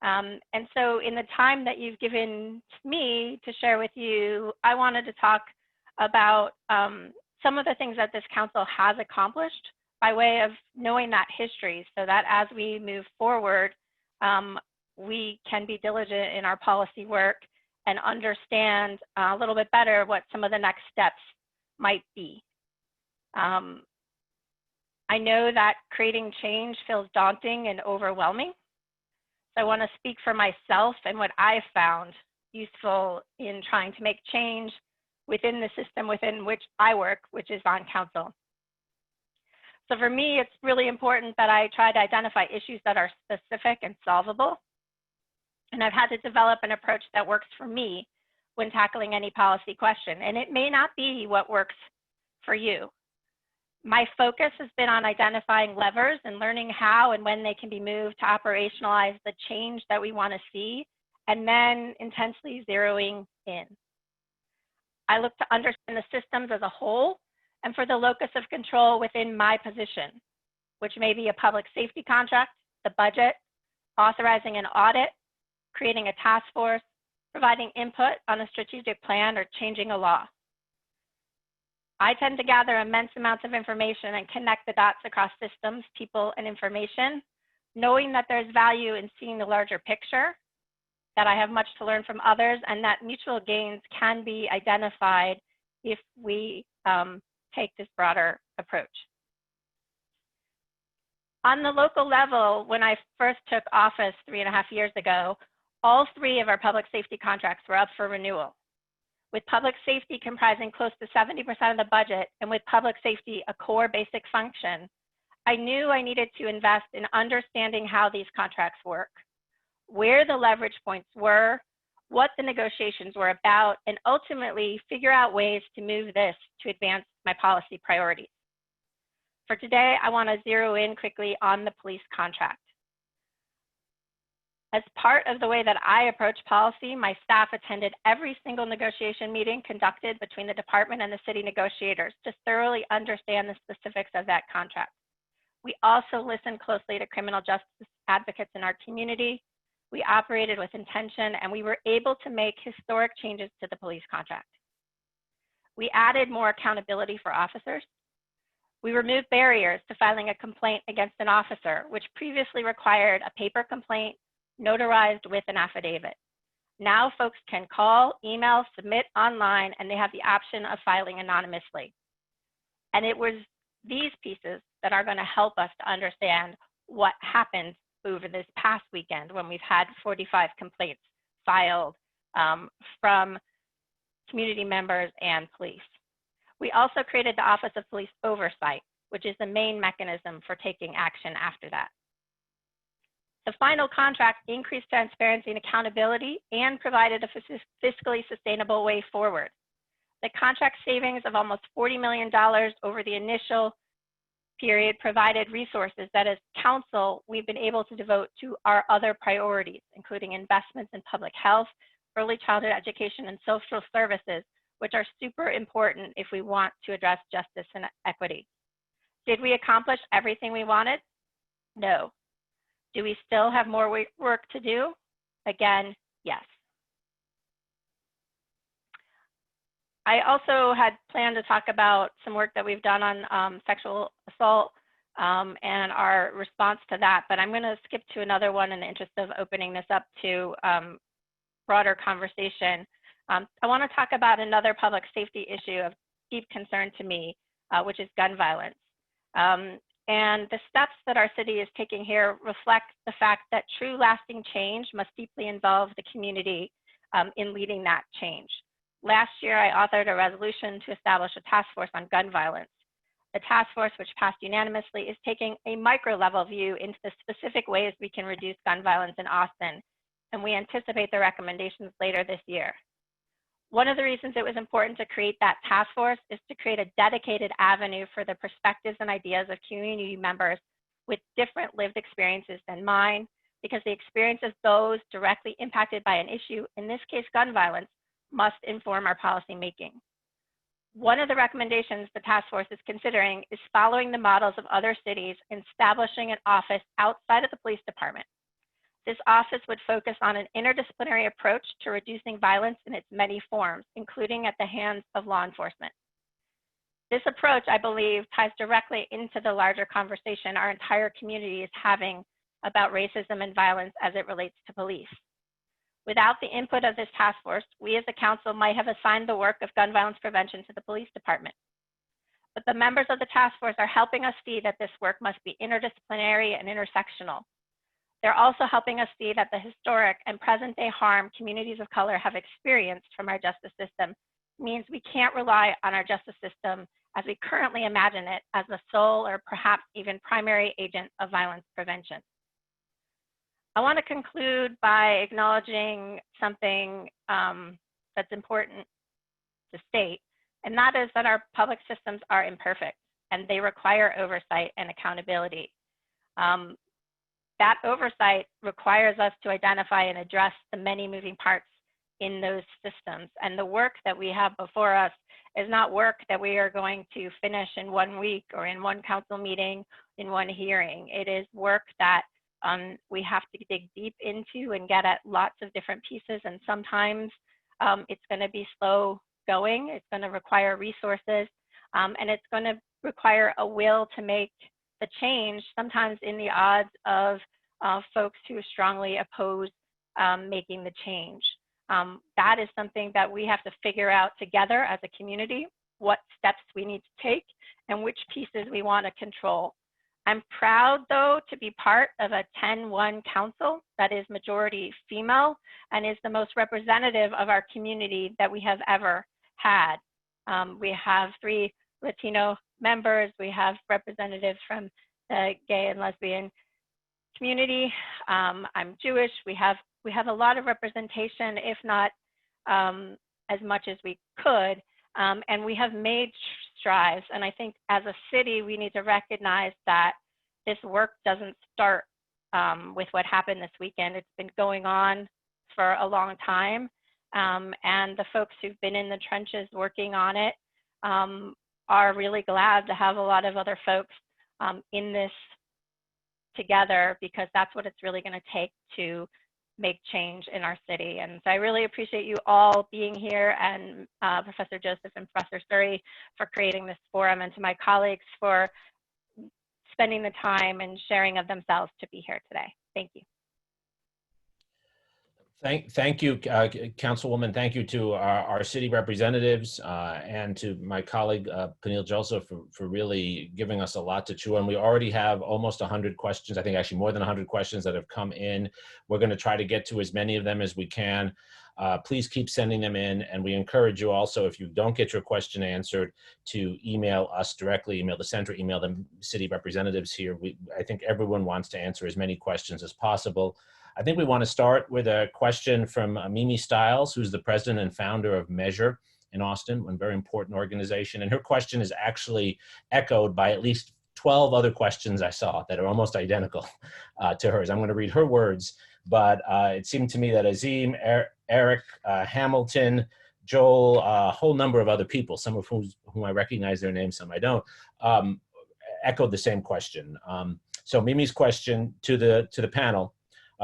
And so in the time that you've given me to share with you, I wanted to talk about some of the things that this council has accomplished by way of knowing that history, so that as we move forward, we can be diligent in our policy work and understand a little bit better what some of the next steps might be. I know that creating change feels daunting and overwhelming. So I want to speak for myself and what I found useful in trying to make change within the system within which I work, which is on council. So for me, it's really important that I try to identify issues that are specific and solvable. And I've had to develop an approach that works for me when tackling any policy question. And it may not be what works for you. My focus has been on identifying levers and learning how and when they can be moved to operationalize the change that we want to see, and then intensely zeroing in. I look to understand the systems as a whole and for the locus of control within my position, which may be a public safety contract, the budget, authorizing an audit, creating a task force, providing input on a strategic plan, or changing a law. I tend to gather immense amounts of information and connect the dots across systems, people, and information, knowing that there's value in seeing the larger picture, that I have much to learn from others, and that mutual gains can be identified if we take this broader approach. On the local level, when I first took office 3.5 years ago, All three of our public safety contracts were up for renewal. With public safety comprising close to 70% of the budget, and with public safety a core basic function, I knew I needed to invest in understanding how these contracts work, where the leverage points were, what the negotiations were about, and ultimately figure out ways to move this to advance my policy priorities. For today, I want to zero in quickly on the police contract. As part of the way that I approach policy, my staff attended every single negotiation meeting conducted between the department and the city negotiators to thoroughly understand the specifics of that contract. We also listened closely to criminal justice advocates in our community. We operated with intention, and we were able to make historic changes to the police contract. We added more accountability for officers. We removed barriers to filing a complaint against an officer, which previously required a paper complaint notarized with an affidavit. Now folks can call, email, submit online, and they have the option of filing anonymously. And it was these pieces that are going to help us to understand what happened over this past weekend when we've had 45 complaints filed from community members and police. We also created the Office of Police Oversight, which is the main mechanism for taking action after that. The final contract increased transparency and accountability and provided a fiscally sustainable way forward. The contract savings of almost $40 million over the initial period provided resources that as council, we've been able to devote to our other priorities, including investments in public health, early childhood education, and social services, which are super important if we want to address justice and equity. Did we accomplish everything we wanted? No. Do we still have more work to do? Again, yes. I also had planned to talk about some work that we've done on sexual assault and our response to that, but I'm going to skip to another one in the interest of opening this up to broader conversation. I want to talk about another public safety issue of deep concern to me, which is gun violence. And the steps that our city is taking here reflect the fact that true lasting change must deeply involve the community in leading that change. Last year, I authored a resolution to establish a task force on gun violence. The task force, which passed unanimously, is taking a micro-level view into the specific ways we can reduce gun violence in Austin, and we anticipate the recommendations later this year. One of the reasons it was important to create that task force is to create a dedicated avenue for the perspectives and ideas of community members with different lived experiences than mine, because the experiences of those directly impacted by an issue, in this case gun violence, must inform our policy making. One of the recommendations the task force is considering is following the models of other cities and establishing an office outside of the police department. This office would focus on an interdisciplinary approach to reducing violence in its many forms, including at the hands of law enforcement. This approach, I believe, ties directly into the larger conversation our entire community is having about racism and violence as it relates to police. Without the input of this task force, we as a council might have assigned the work of gun violence prevention to the police department. But the members of the task force are helping us see that this work must be interdisciplinary and intersectional. They're also helping us see that the historic and present-day harm communities of color have experienced from our justice system means we can't rely on our justice system as we currently imagine it as the sole or perhaps even primary agent of violence prevention. I want to conclude by acknowledging something that's important to state, and that is that our public systems are imperfect and they require oversight and accountability. That oversight requires us to identify and address the many moving parts in those systems. And the work that we have before us is not work that we are going to finish in 1 week or in one council meeting, in one hearing. It is work that we have to dig deep into and get at lots of different pieces. And sometimes it's going to be slow going. It's going to require resources, and it's going to require a will to make the change, sometimes in the odds of folks who strongly oppose making the change. That is something that we have to figure out together as a community, what steps we need to take and which pieces we want to control. I'm proud, though, to be part of a 10-1 council that is majority female and is the most representative of our community that we have ever had. We have 3 Latino members. We have representatives from the gay and lesbian community. I'm Jewish. We have a lot of representation, if not as much as we could, and we have made strides. And I think as a city, we need to recognize that this work doesn't start with what happened this weekend. It's been going on for a long time, and the folks who've been in the trenches working on it are really glad to have a lot of other folks in this together, because that's what it's really going to take to make change in our city. And so I really appreciate you all being here, and Professor Joseph and Professor Suri for creating this forum, and to my colleagues for spending the time and sharing of themselves to be here today. Thank you. Thank you, Councilwoman. Thank you to our city representatives and to my colleague, Peniel Joseph, for really giving us a lot to chew on. We already have almost 100 questions, I think actually more than 100 questions that have come in. We're going to try to get to as many of them as we can. Please keep sending them in, and we encourage you also, if you don't get your question answered, to email us directly, email the center, email the city representatives here. I think everyone wants to answer as many questions as possible. I think we want to start with a question from Mimi Stiles, who's the president and founder of Measure in Austin, one very important organization. And her question is actually echoed by at least 12 other questions I saw that are almost identical to hers. I'm going to read her words, but it seemed to me that Azim, Eric, Hamilton, Joel, a whole number of other people, some of whom I recognize their names, some I don't, echoed the same question. So Mimi's question to the panel.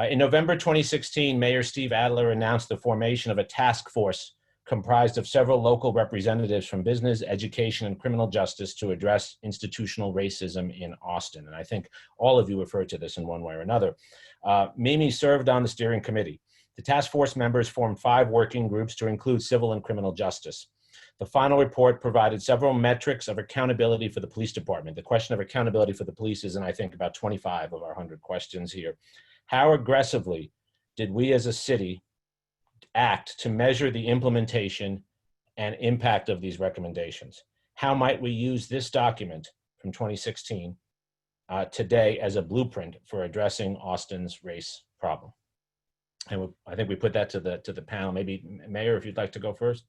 In November 2016, Mayor Steve Adler announced the formation of a task force comprised of several local representatives from business, education, and criminal justice to address institutional racism in Austin. And I think all of you referred to this in one way or another. Mimi served on the steering committee. The task force members formed 5 working groups to include civil and criminal justice. The final report provided several metrics of accountability for the police department. The question of accountability for the police is in, I think, about 25 of our 100 questions here. How aggressively did we as a city act to measure the implementation and impact of these recommendations? How might we use this document from 2016 today as a blueprint for addressing Austin's race problem? And I think we put that to the panel. Maybe Mayor, if you'd like to go first.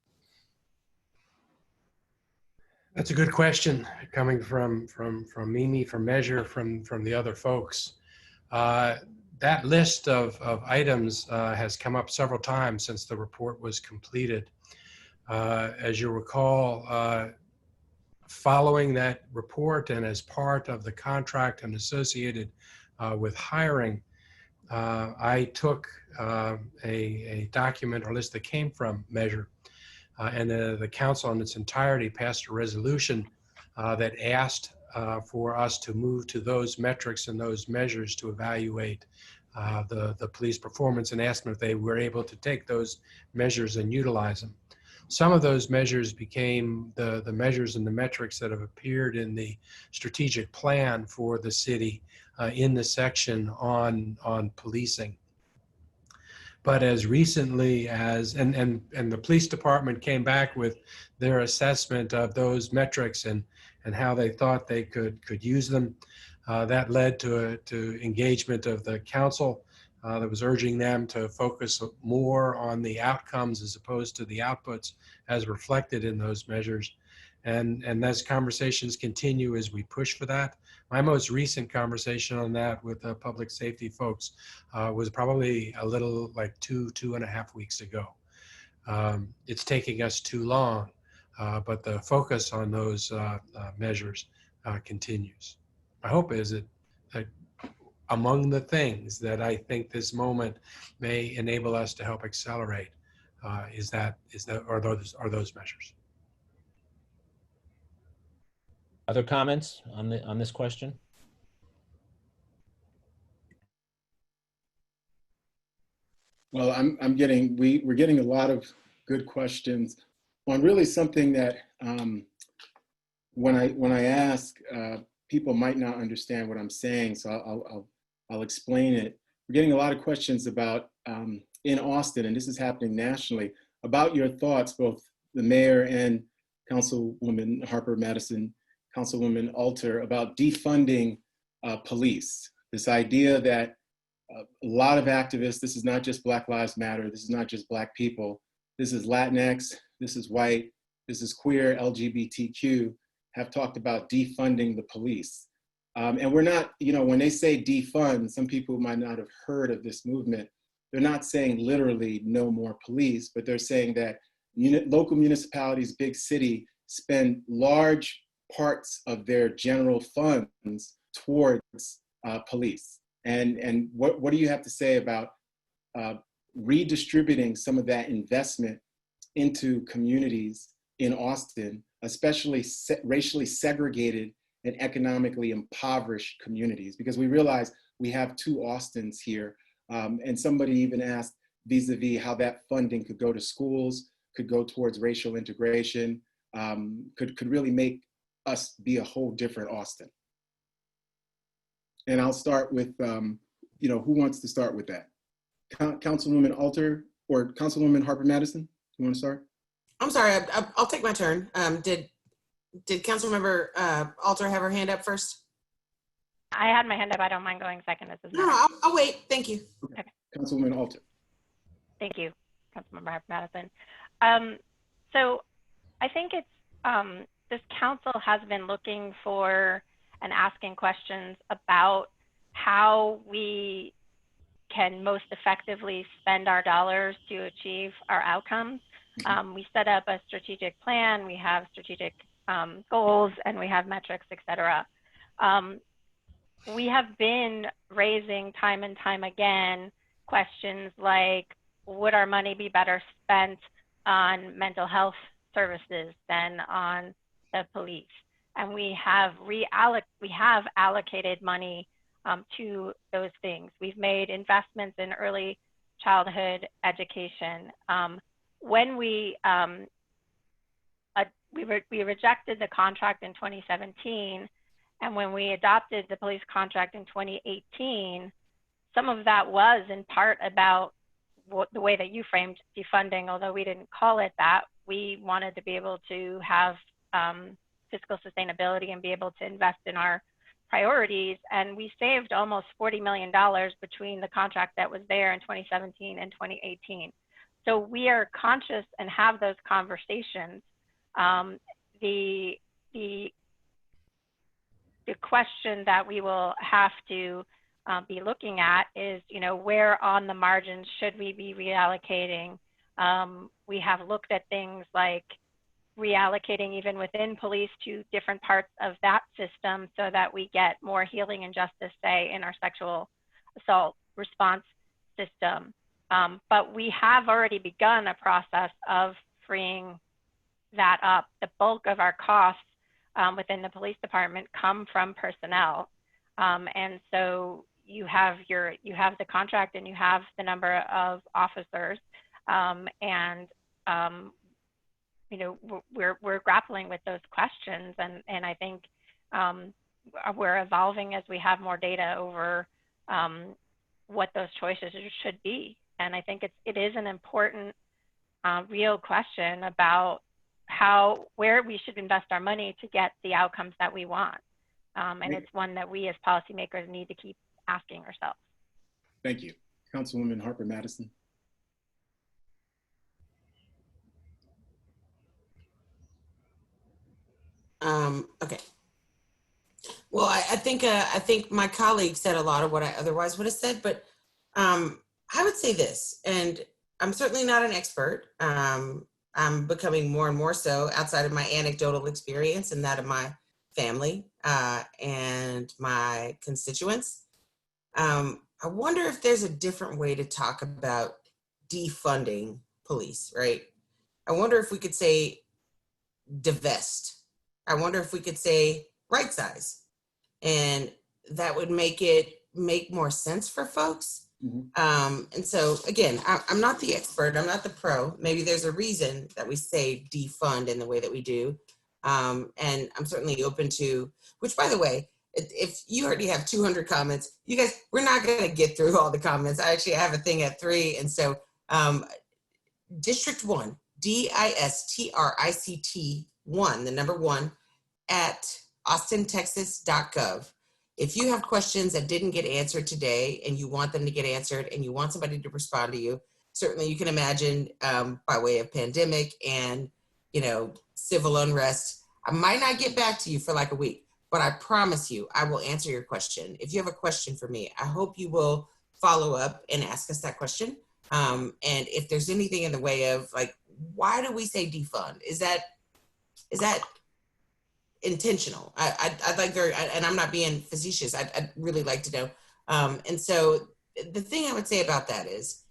That's a good question coming from Mimi, from Measure, from the other folks. That list of items has come up several times since the report was completed. As you recall, following that report and as part of the contract and associated with hiring, I took a document or list that came from Measure, and the council in its entirety passed a resolution that asked for us to move to those metrics and those measures to evaluate the police performance, and asked them if they were able to take those measures and utilize them. Some of those measures became the measures and the metrics that have appeared in the strategic plan for the city in the section on policing. But as recently as, and the police department came back with their assessment of those metrics and how they thought they could use them. That led to engagement of the council that was urging them to focus more on the outcomes as opposed to the outputs as reflected in those measures. And those conversations continue as we push for that. My most recent conversation on that with the public safety folks was probably a little like 2.5 weeks ago. It's taking us too long, but the focus on those measures continues. My hope is that among the things that I think this moment may enable us to help accelerate are those measures. Other comments on this question? Well, we're getting a lot of good questions on really something that when I ask people might not understand what I'm saying, so I'll explain it. We're getting a lot of questions about in Austin, and this is happening nationally, about your thoughts, both the mayor and Councilwoman Harper-Madison, Councilwoman Alter, about defunding police. This idea that a lot of activists, this is not just Black Lives Matter, this is not just Black people, this is Latinx, this is white, this is queer, LGBTQ, have talked about defunding the police. And we're not, you know, when they say defund, some people might not have heard of this movement. They're not saying literally no more police, but they're saying that local municipalities, big city, spend large parts of their general funds towards police. And what do you have to say about redistributing some of that investment into communities in Austin, especially racially segregated and economically impoverished communities? Because we realize we have two Austins here. And somebody even asked vis-a-vis how that funding could go to schools, could go towards racial integration, could really make us be a whole different Austin. And I'll start with, you know, who wants to start with that? Councilwoman Alter or Councilwoman Harper-Madison, you want to start? I'm sorry, I'll take my turn. Did Councilmember Alter have her hand up first? I had my hand up. I don't mind going second. This is No, I'll wait. Thank you. Okay. Councilwoman Alter. Thank you, Councilmember Harper-Madison. So I think it's, this council has been looking for and asking questions about how we can most effectively spend our dollars to achieve our outcomes. We set up a strategic plan, we have strategic goals, and we have metrics, et cetera. We have been raising time and time again questions like, would our money be better spent on mental health services than on the police? And we have allocated money to those things. We've made investments in early childhood education. When we rejected the contract in 2017, and when we adopted the police contract in 2018, some of that was in part about the way that you framed defunding, although we didn't call it that. We wanted to be able to have fiscal sustainability and be able to invest in our priorities. And we saved almost $40 million between the contract that was there in 2017 and 2018. So we are conscious and have those conversations. The question that we will have to be looking at is, you know, where on the margins should we be reallocating? We have looked at things like reallocating even within police to different parts of that system so that we get more healing and justice, say, in our sexual assault response system. But we have already begun a process of freeing that up. The bulk of our costs within the police department come from personnel. And so you have the contract and you have the number of officers, you know, we're grappling with those questions, and I think we're evolving as we have more data over what those choices should be. And I think it is an important, real question about where we should invest our money to get the outcomes that we want. And it's one that we as policymakers need to keep asking ourselves. Thank you. Councilwoman Harper-Madison. Okay. Well, I think my colleague said a lot of what I otherwise would have said, but I would say this, and I'm certainly not an expert. I'm becoming more and more so outside of my anecdotal experience and that of my family and my constituents. I wonder if there's a different way to talk about defunding police, right? I wonder if we could say divest. I wonder if we could say right size, and that would make more sense for folks. Mm-hmm. And so again, I'm not the expert, I'm not the pro. Maybe there's a reason that we say defund in the way that we do. And I'm certainly open to, which by the way, if you already have 200 comments, you guys, we're not going to get through all the comments. I actually have a thing at 3. And so District 1, DISTRICT 1, the number 1, at austintexas.gov. If you have questions that didn't get answered today and you want them to get answered and you want somebody to respond to you, certainly you can imagine by way of pandemic and, civil unrest, I might not get back to you for like a week, but I promise you, I will answer your question. If you have a question for me, I hope you will follow up and ask us that question. And if there's anything in the way of like, why do we say defund? Is that intentional? I'd like and I'm not being facetious. I'd really like to know. And so the thing I would say about that is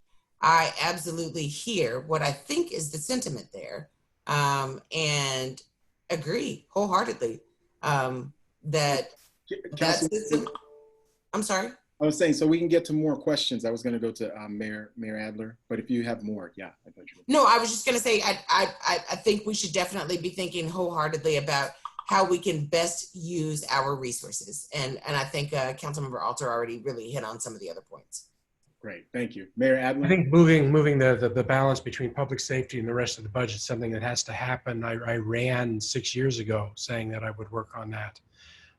I absolutely hear what I think is the sentiment there, and agree wholeheartedly that system. I'm sorry. I was saying, so we can get to more questions. I was going to go to Mayor Adler, but if you have more, yeah. I thought you were. No, I was just going to say, I think we should definitely be thinking wholeheartedly about how we can best use our resources. And I think Council Member Alter already really hit on some of the other points. Great, thank you. Mayor Adler? I think moving the balance between public safety and the rest of the budget is something that has to happen. I ran 6 years ago saying that I would work on that.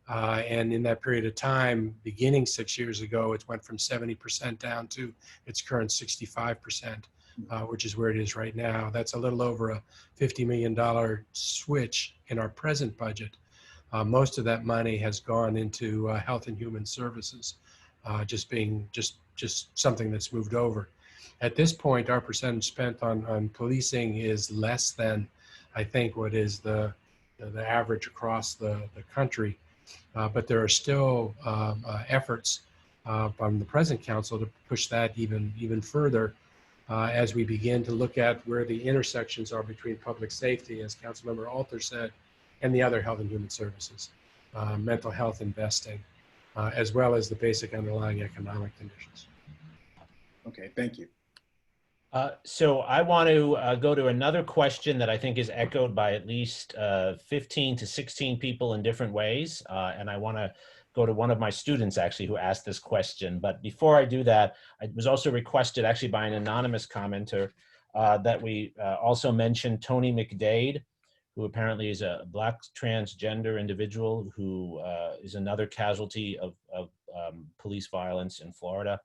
And in that period of time, beginning 6 years ago, it went from 70% down to its current 65%, which is where it is right now. That's a little over a $50 million switch in our present budget. Most of that money has gone into health and human services, just something that's moved over. At this point, our percentage spent on policing is less than, I think, what is the average across the country. But there are still efforts from the present council to push that even further as we begin to look at where the intersections are between public safety, as Councilmember Alter said, and the other health and human services, mental health investing, as well as the basic underlying economic conditions. Okay, thank you. So I want to go to another question that I think is echoed by at least 15 to 16 people in different ways. And I want to go to one of my students actually who asked this question. But before I do that, I was also requested actually by an anonymous commenter that we also mention Tony McDade, who apparently is a Black transgender individual who is another casualty of police violence in Florida.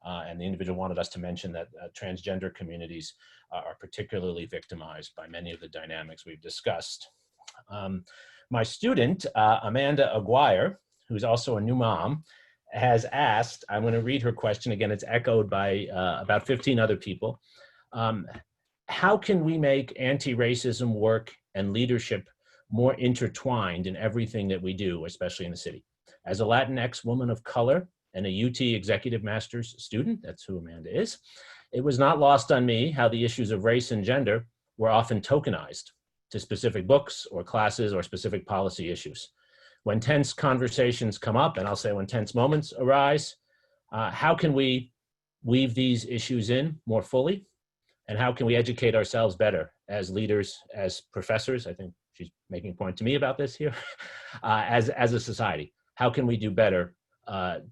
And the individual wanted us to mention that transgender communities are particularly victimized by many of the dynamics we've discussed. My student, Amanda Aguirre, who's also a new mom, has asked, I'm going to read her question again, it's echoed by about 15 other people. How can we make anti-racism work and leadership more intertwined in everything that we do, especially in the city? As a Latinx woman of color, and a UT Executive Master's student, that's who Amanda is, it was not lost on me how the issues of race and gender were often tokenized to specific books or classes or specific policy issues. When tense conversations come up, and I'll say when tense moments arise, how can we weave these issues in more fully? And how can we educate ourselves better as leaders, as professors? I think she's making a point to me about this here, as a society. How can we do better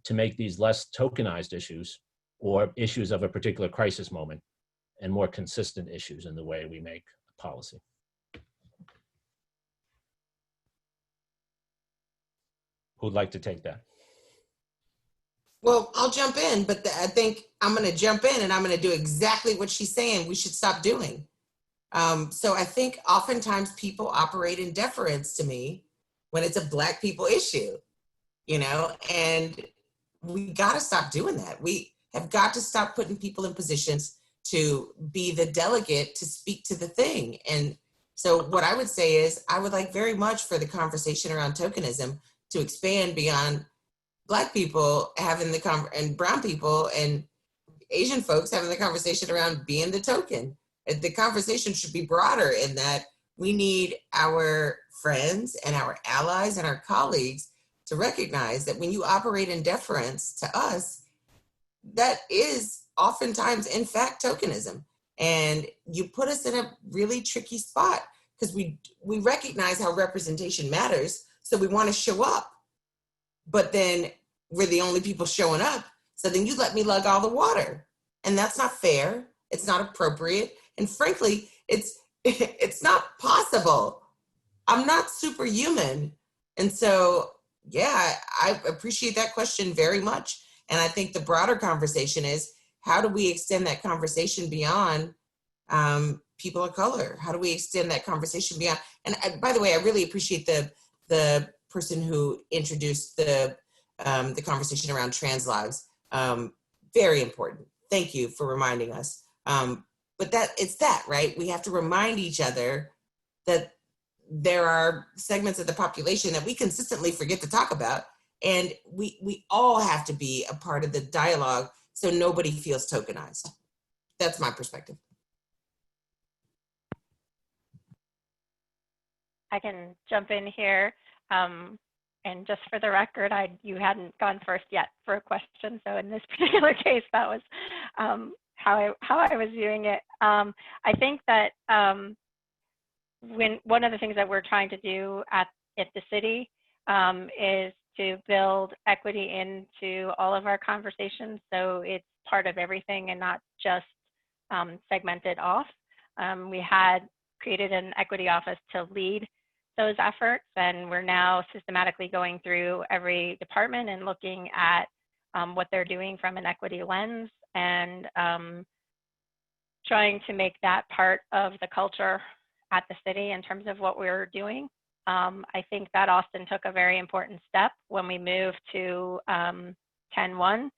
to make these less tokenized issues or issues of a particular crisis moment and more consistent issues in the way we make policy? Who'd like to take that? Well, I'll jump in, but I think I'm going to jump in and I'm going to do exactly what she's saying we should stop doing. So I think oftentimes people operate in deference to me when it's a Black people issue. And we got to stop doing that. We have got to stop putting people in positions to be the delegate to speak to the thing. And so what I would say is I would like very much for the conversation around tokenism to expand beyond Black people having and brown people and Asian folks having the conversation around being the token. The conversation should be broader in that we need our friends and our allies and our colleagues to recognize that when you operate in deference to us, that is oftentimes, in fact, tokenism. And you put us in a really tricky spot because we recognize how representation matters. So we want to show up. but then we're the only people showing up. So then you let me lug all the water. And that's not fair. It's not appropriate. And frankly, it's not possible. I'm not superhuman. And so, yeah, I appreciate that question very much. And I think the broader conversation is, how do we extend that conversation beyond people of color? How do we extend that conversation beyond? And by the way, I really appreciate the person who introduced the conversation around trans lives. Very important. Thank you for reminding us. But it's that, right? We have to remind each other that there are segments of the population that we consistently forget to talk about. And we all have to be a part of the dialogue so nobody feels tokenized. That's my perspective. I can jump in here. And just for the record, you hadn't gone first yet for a question. So in this particular case, that was how I was viewing it. I think that one of the things that we're trying to do at the city is to build equity into all of our conversations, so it's part of everything and not just segmented off. We had created an equity office to lead those efforts, and we're now systematically going through every department and looking at what they're doing from an equity lens, and trying to make that part of the culture at the city in terms of what we're doing. I think that Austin took a very important step when we moved to 10-1,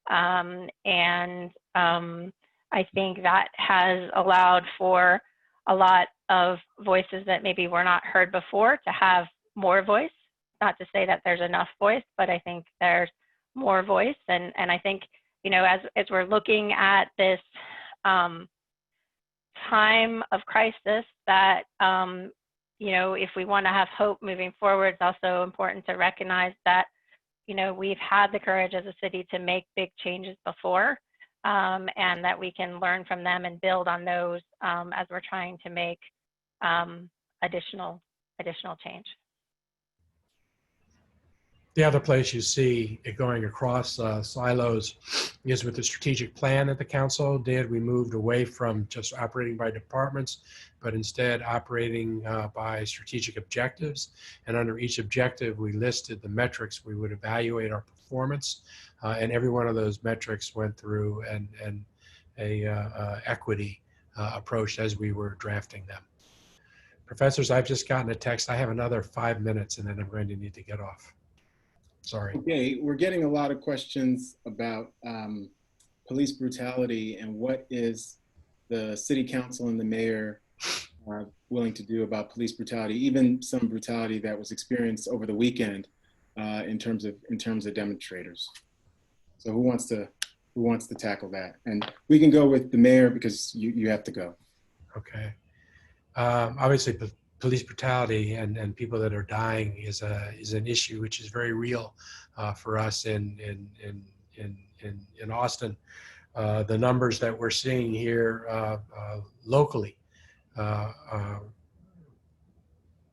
and I think that has allowed for a lot of voices that maybe were not heard before to have more voice. Not to say that there's enough voice, but I think there's more voice. And I think, you know, as we're looking at this time of crisis, that, you know, if we want to have hope moving forward, it's also important to recognize that, you know, we've had the courage as a city to make big changes before, and that we can learn from them and build on those as we're trying to make additional change. The other place you see it going across silos is with the strategic plan that the council did. We moved away from just operating by departments, but instead operating by strategic objectives. And under each objective, we listed the metrics we would evaluate our performance. And every one of those metrics went through an equity approach as we were drafting them. Professors, I've just gotten a text. I have another 5 minutes and then I'm going to need to get off. Sorry. Okay, we're getting a lot of questions about police brutality and what is the city council and the mayor willing to do about police brutality, even some brutality that was experienced over the weekend in terms of demonstrators. So who wants to tackle that? And we can go with the mayor because you have to go. Okay. Obviously, police brutality and people that are dying is an issue which is very real for us in Austin. The numbers that we're seeing here locally,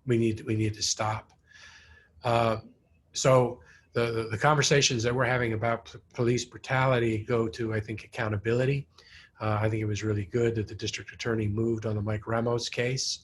we need to stop. So the conversations that we're having about police brutality go to, I think, accountability. I think it was really good that the district attorney moved on the Mike Ramos case.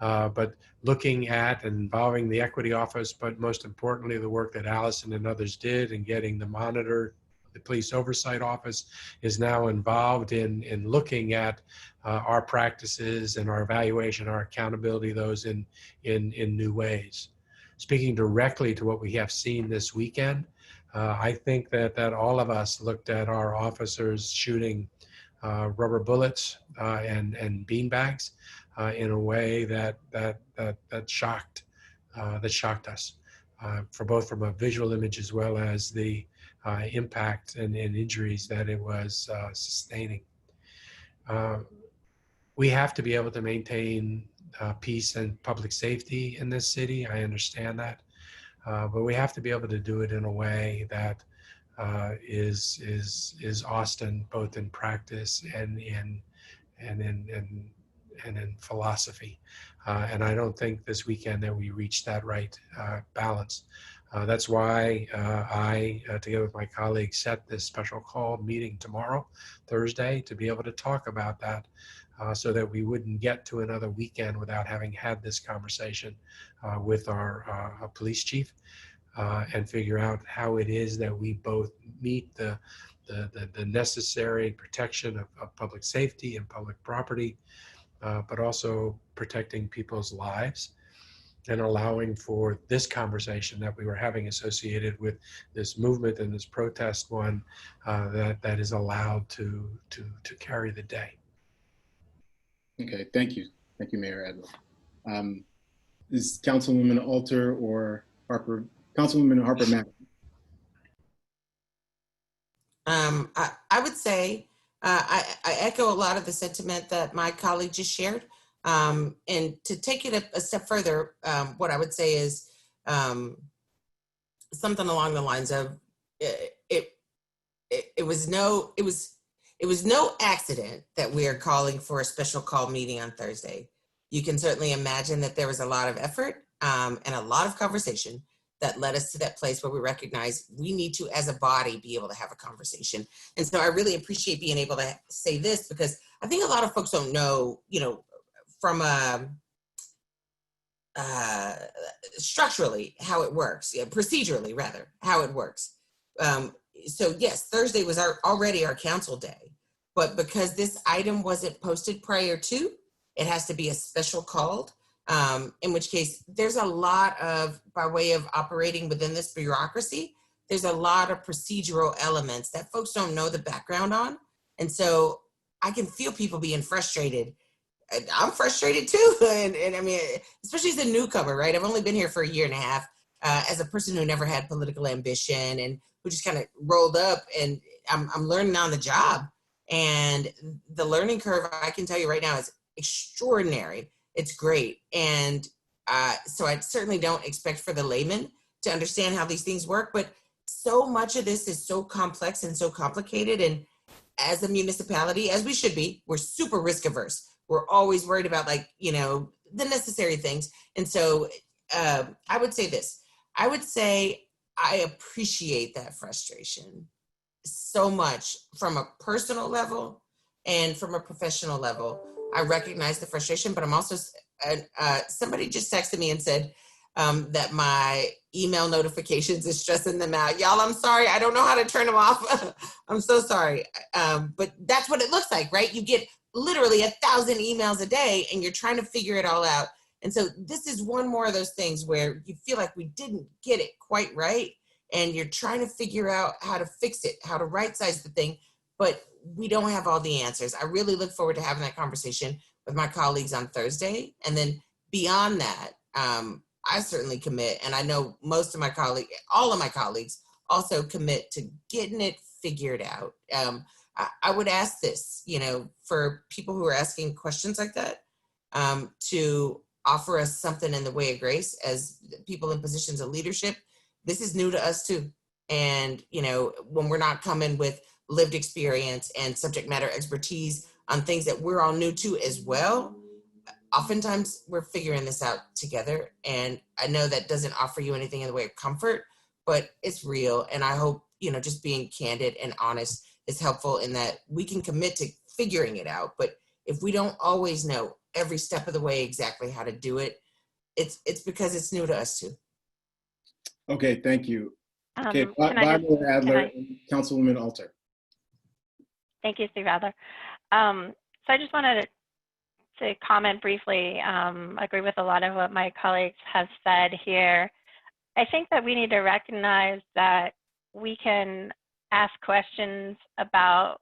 But looking at and involving the equity office, but most importantly, the work that Alison and others did in getting the monitor, the police oversight office is now involved in looking at our practices and our evaluation, our accountability, those in new ways. Speaking directly to what we have seen this weekend, I think that all of us looked at our officers shooting rubber bullets and beanbags in a way that shocked us, for both from a visual image as well as the impact and injuries that it was sustaining. We have to be able to maintain peace and public safety in this city. I understand that, but we have to be able to do it in a way that is Austin, both in practice and in philosophy. And I don't think this weekend that we reached that right balance. That's why I, together with my colleagues, set this special call meeting tomorrow, Thursday, to be able to talk about that so that we wouldn't get to another weekend without having had this conversation with our police chief and figure out how it is that we both meet the necessary protection of public safety and public property, but also protecting people's lives and allowing for this conversation that we were having associated with this movement and this protest one that is allowed to carry the day. Okay, thank you. Thank you, Mayor Adler. Is Councilwoman Alter or Councilwoman Harper-Madison? I would say I echo a lot of the sentiment that my colleague just shared. And to take it a step further, what I would say is something along the lines of it was no accident that we are calling for a special call meeting on Thursday. You can certainly imagine that there was a lot of effort and a lot of conversation that led us to that place where we recognize we need to, as a body, be able to have a conversation. And so I really appreciate being able to say this, because I think a lot of folks don't know, from structurally how it works, procedurally rather, how it works. So yes, Thursday was already our council day, but because this item wasn't posted prior to, it has to be a special called. In which case there's a lot of, by way of operating within this bureaucracy, there's a lot of procedural elements that folks don't know the background on. And so I can feel people being frustrated. I'm frustrated too. And I mean, especially as a newcomer, right? I've only been here for a year and a half as a person who never had political ambition and who just kind of rolled up, and I'm learning on the job. And the learning curve, I can tell you right now, is extraordinary. It's great. And so I certainly don't expect for the layman to understand how these things work, but so much of this is so complex and so complicated. And as a municipality, as we should be, we're super risk averse. We're always worried about the necessary things. And so I would say this, I would say I appreciate that frustration so much from a personal level and from a professional level. I recognize the frustration, but I'm also, somebody just texted me and said that my email notifications is stressing them out. Y'all, I'm sorry. I don't know how to turn them off. I'm so sorry. But that's what it looks like, right? You get literally 1,000 emails a day and you're trying to figure it all out. And so this is one more of those things where you feel like we didn't get it quite right. And you're trying to figure out how to fix it, how to right size the thing, but we don't have all the answers. I really look forward to having that conversation with my colleagues on Thursday. And then beyond that, I certainly commit, and I know most of my colleagues, all of my colleagues also commit to getting it figured out. I would ask this, for people who are asking questions like that, to offer us something in the way of grace as people in positions of leadership. This is new to us too. And, when we're not coming with lived experience and subject matter expertise on things that we're all new to as well, oftentimes we're figuring this out together. And I know that doesn't offer you anything in the way of comfort, but it's real. And I hope, just being candid and honest is helpful in that we can commit to figuring it out. But if we don't always know every step of the way exactly how to do it, it's because it's new to us too. Okay, thank you. Okay, Can I just- Mayor Adler and Councilwoman Alter. Thank you, Steve Adler. So I just wanted to comment briefly, agree with a lot of what my colleagues have said here. I think that we need to recognize that we can ask questions about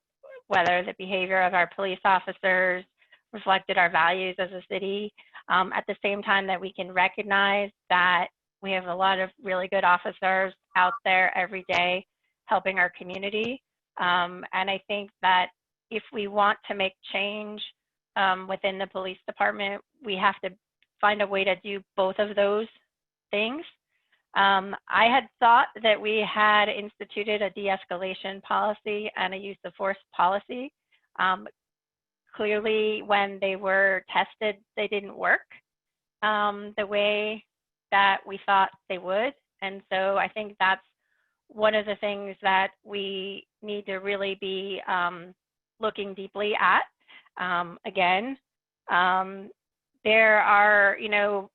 whether the behavior of our police officers reflected our values as a city, at the same time that we can recognize that we have a lot of really good officers out there every day helping our community. And I think that if we want to make change within the police department, we have to find a way to do both of those things. I had thought that we had instituted a de-escalation policy and a use of force policy. Clearly, when they were tested, they didn't work the way that we thought they would. And so I think that's one of the things that we need to really be looking deeply at. Again, there are, you know,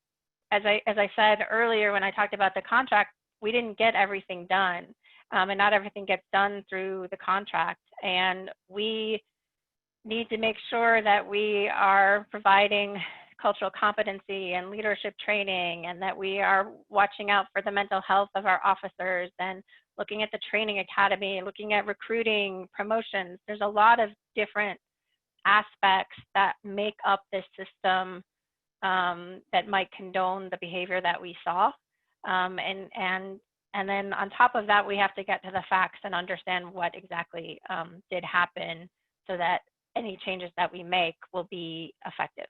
as I said earlier when I talked about the contract, we didn't get everything done, and not everything gets done through the contract. And we need to make sure that we are providing cultural competency and leadership training, and that we are watching out for the mental health of our officers and looking at the training academy, looking at recruiting, promotions. There's a lot of different aspects that make up this system that might condone the behavior that we saw. And then on top of that, we have to get to the facts and understand what exactly did happen so that any changes that we make will be effective.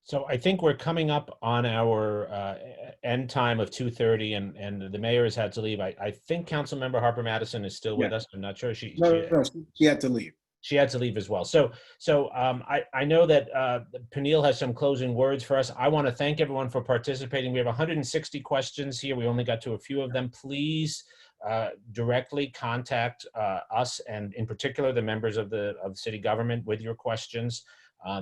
So I think we're coming up on our end time of 2:30, and the mayor has had to leave. I think Councilmember Harper-Madison is still with us. I'm not sure. She had to leave. She had to leave as well. So I know that Peniel has some closing words for us. I want to thank everyone for participating. We have 160 questions here. We only got to a few of them. Please directly contact us, and in particular the members of the city government, with your questions.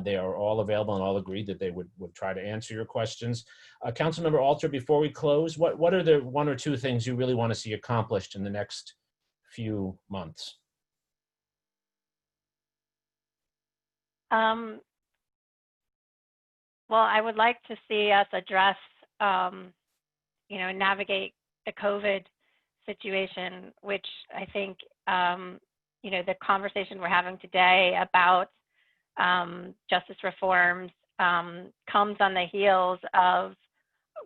They are all available and all agreed that they would try to answer your questions. Councilmember Alter, before we close, what are the one or two things you really want to see accomplished in the next few months? Well, I would like to see us address, you know, navigate the COVID situation, which I think, you know, the conversation we're having today about justice reforms comes on the heels of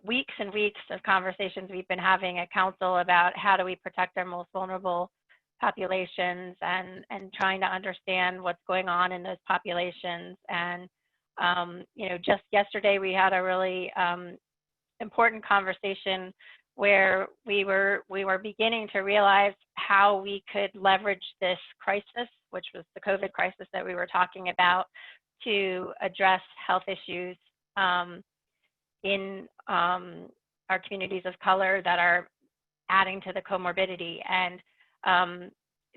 weeks and weeks of conversations we've been having at council about how do we protect our most vulnerable populations, and trying to understand what's going on in those populations. And you know, just yesterday we had a really important conversation where we were beginning to realize how we could leverage this crisis, which was the COVID crisis that we were talking about, to address health issues in our communities of color that are adding to the comorbidity. And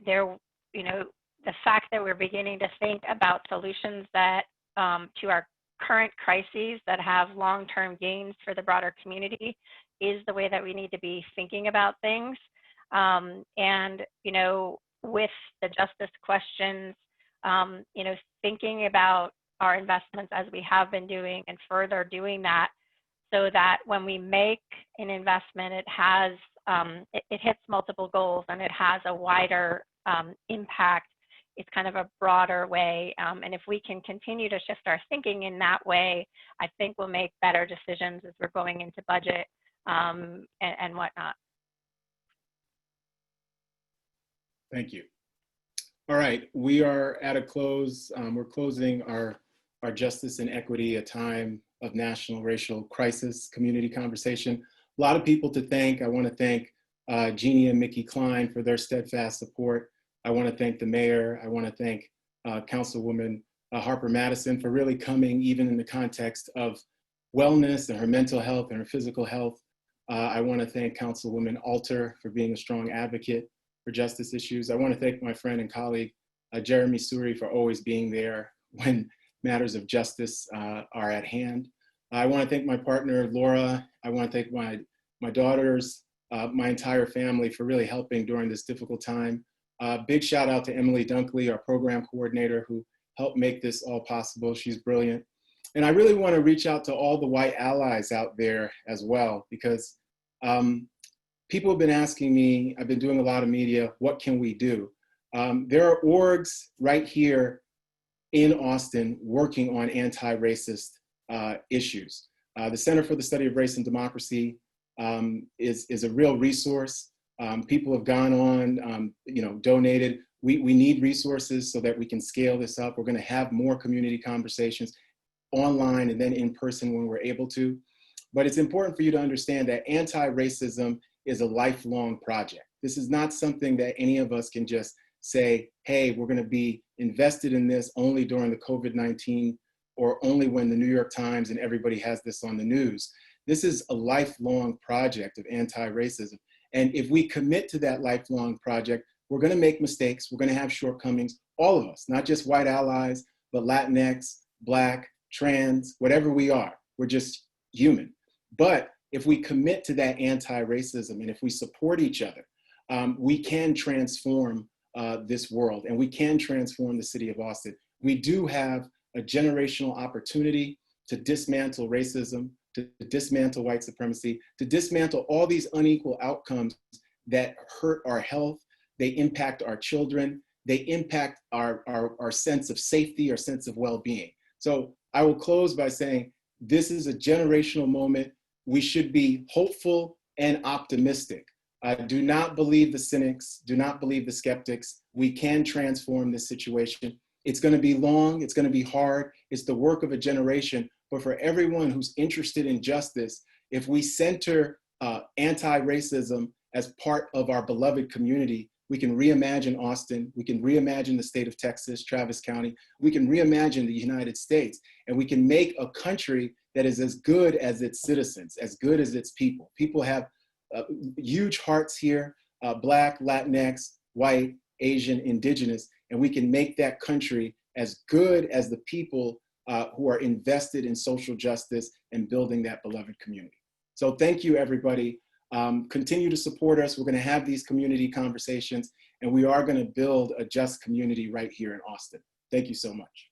there, you know, the fact that we're beginning to think about solutions that to our current crises that have long-term gains for the broader community is the way that we need to be thinking about things. And, you know, with the justice questions, you know, thinking about our investments as we have been doing, and further doing that, so that when we make an investment, it has, it hits multiple goals and it has a wider impact. It's kind of a broader way. And if we can continue to shift our thinking in that way, I think we'll make better decisions as we're going into budget and whatnot. Thank you. All right, we are at a close. We're closing our Justice and Equity, a Time of National Racial Crisis community conversation. A lot of people to thank. I want to thank Jeannie and Mickey Klein for their steadfast support. I want to thank the mayor. I want to thank Councilwoman Harper-Madison for really coming, even in the context of wellness and her mental health and her physical health. I want to thank Councilwoman Alter for being a strong advocate for justice issues. I want to thank my friend and colleague, Jeremi Suri, for always being there when matters of justice are at hand. I want to thank my partner, Laura. I want to thank my daughters, my entire family for really helping during this difficult time. Big shout out to Emily Dunkley, our program coordinator, who helped make this all possible. She's brilliant. And I really want to reach out to all the white allies out there as well, because people have been asking me, I've been doing a lot of media, what can we do? There are orgs right here in Austin working on anti-racist issues. The Center for the Study of Race and Democracy is a real resource. People have gone on, you know, donated. We need resources so that we can scale this up. We're going to have more community conversations online and then in person when we're able to. But it's important for you to understand that anti-racism is a lifelong project. This is not something that any of us can just say, hey, we're going to be invested in this only during the COVID-19 or only when the New York Times and everybody has this on the news. This is a lifelong project of anti-racism. And if we commit to that lifelong project, we're going to make mistakes. We're going to have shortcomings, all of us, not just white allies, but Latinx, Black, trans, whatever we are. We're just human. But if we commit to that anti-racism and if we support each other, we can transform this world and we can transform the city of Austin. We do have a generational opportunity to dismantle racism, to dismantle white supremacy, to dismantle all these unequal outcomes that hurt our health. They impact our children. They impact our sense of safety, our sense of well-being. So I will close by saying this is a generational moment. We should be hopeful and optimistic. Do not believe the cynics. Do not believe the skeptics. We can transform this situation. It's going to be long. It's going to be hard. It's the work of a generation. But for everyone who's interested in justice, if we center anti-racism as part of our beloved community, we can reimagine Austin. We can reimagine the state of Texas, Travis County. We can reimagine the United States. And we can make a country that is as good as its citizens, as good as its people. People have huge hearts here, Black, Latinx, white, Asian, Indigenous, and we can make that country as good as the people who are invested in social justice and building that beloved community. So thank you, everybody. Continue to support us. We're going to have these community conversations, and we are going to build a just community right here in Austin. Thank you so much.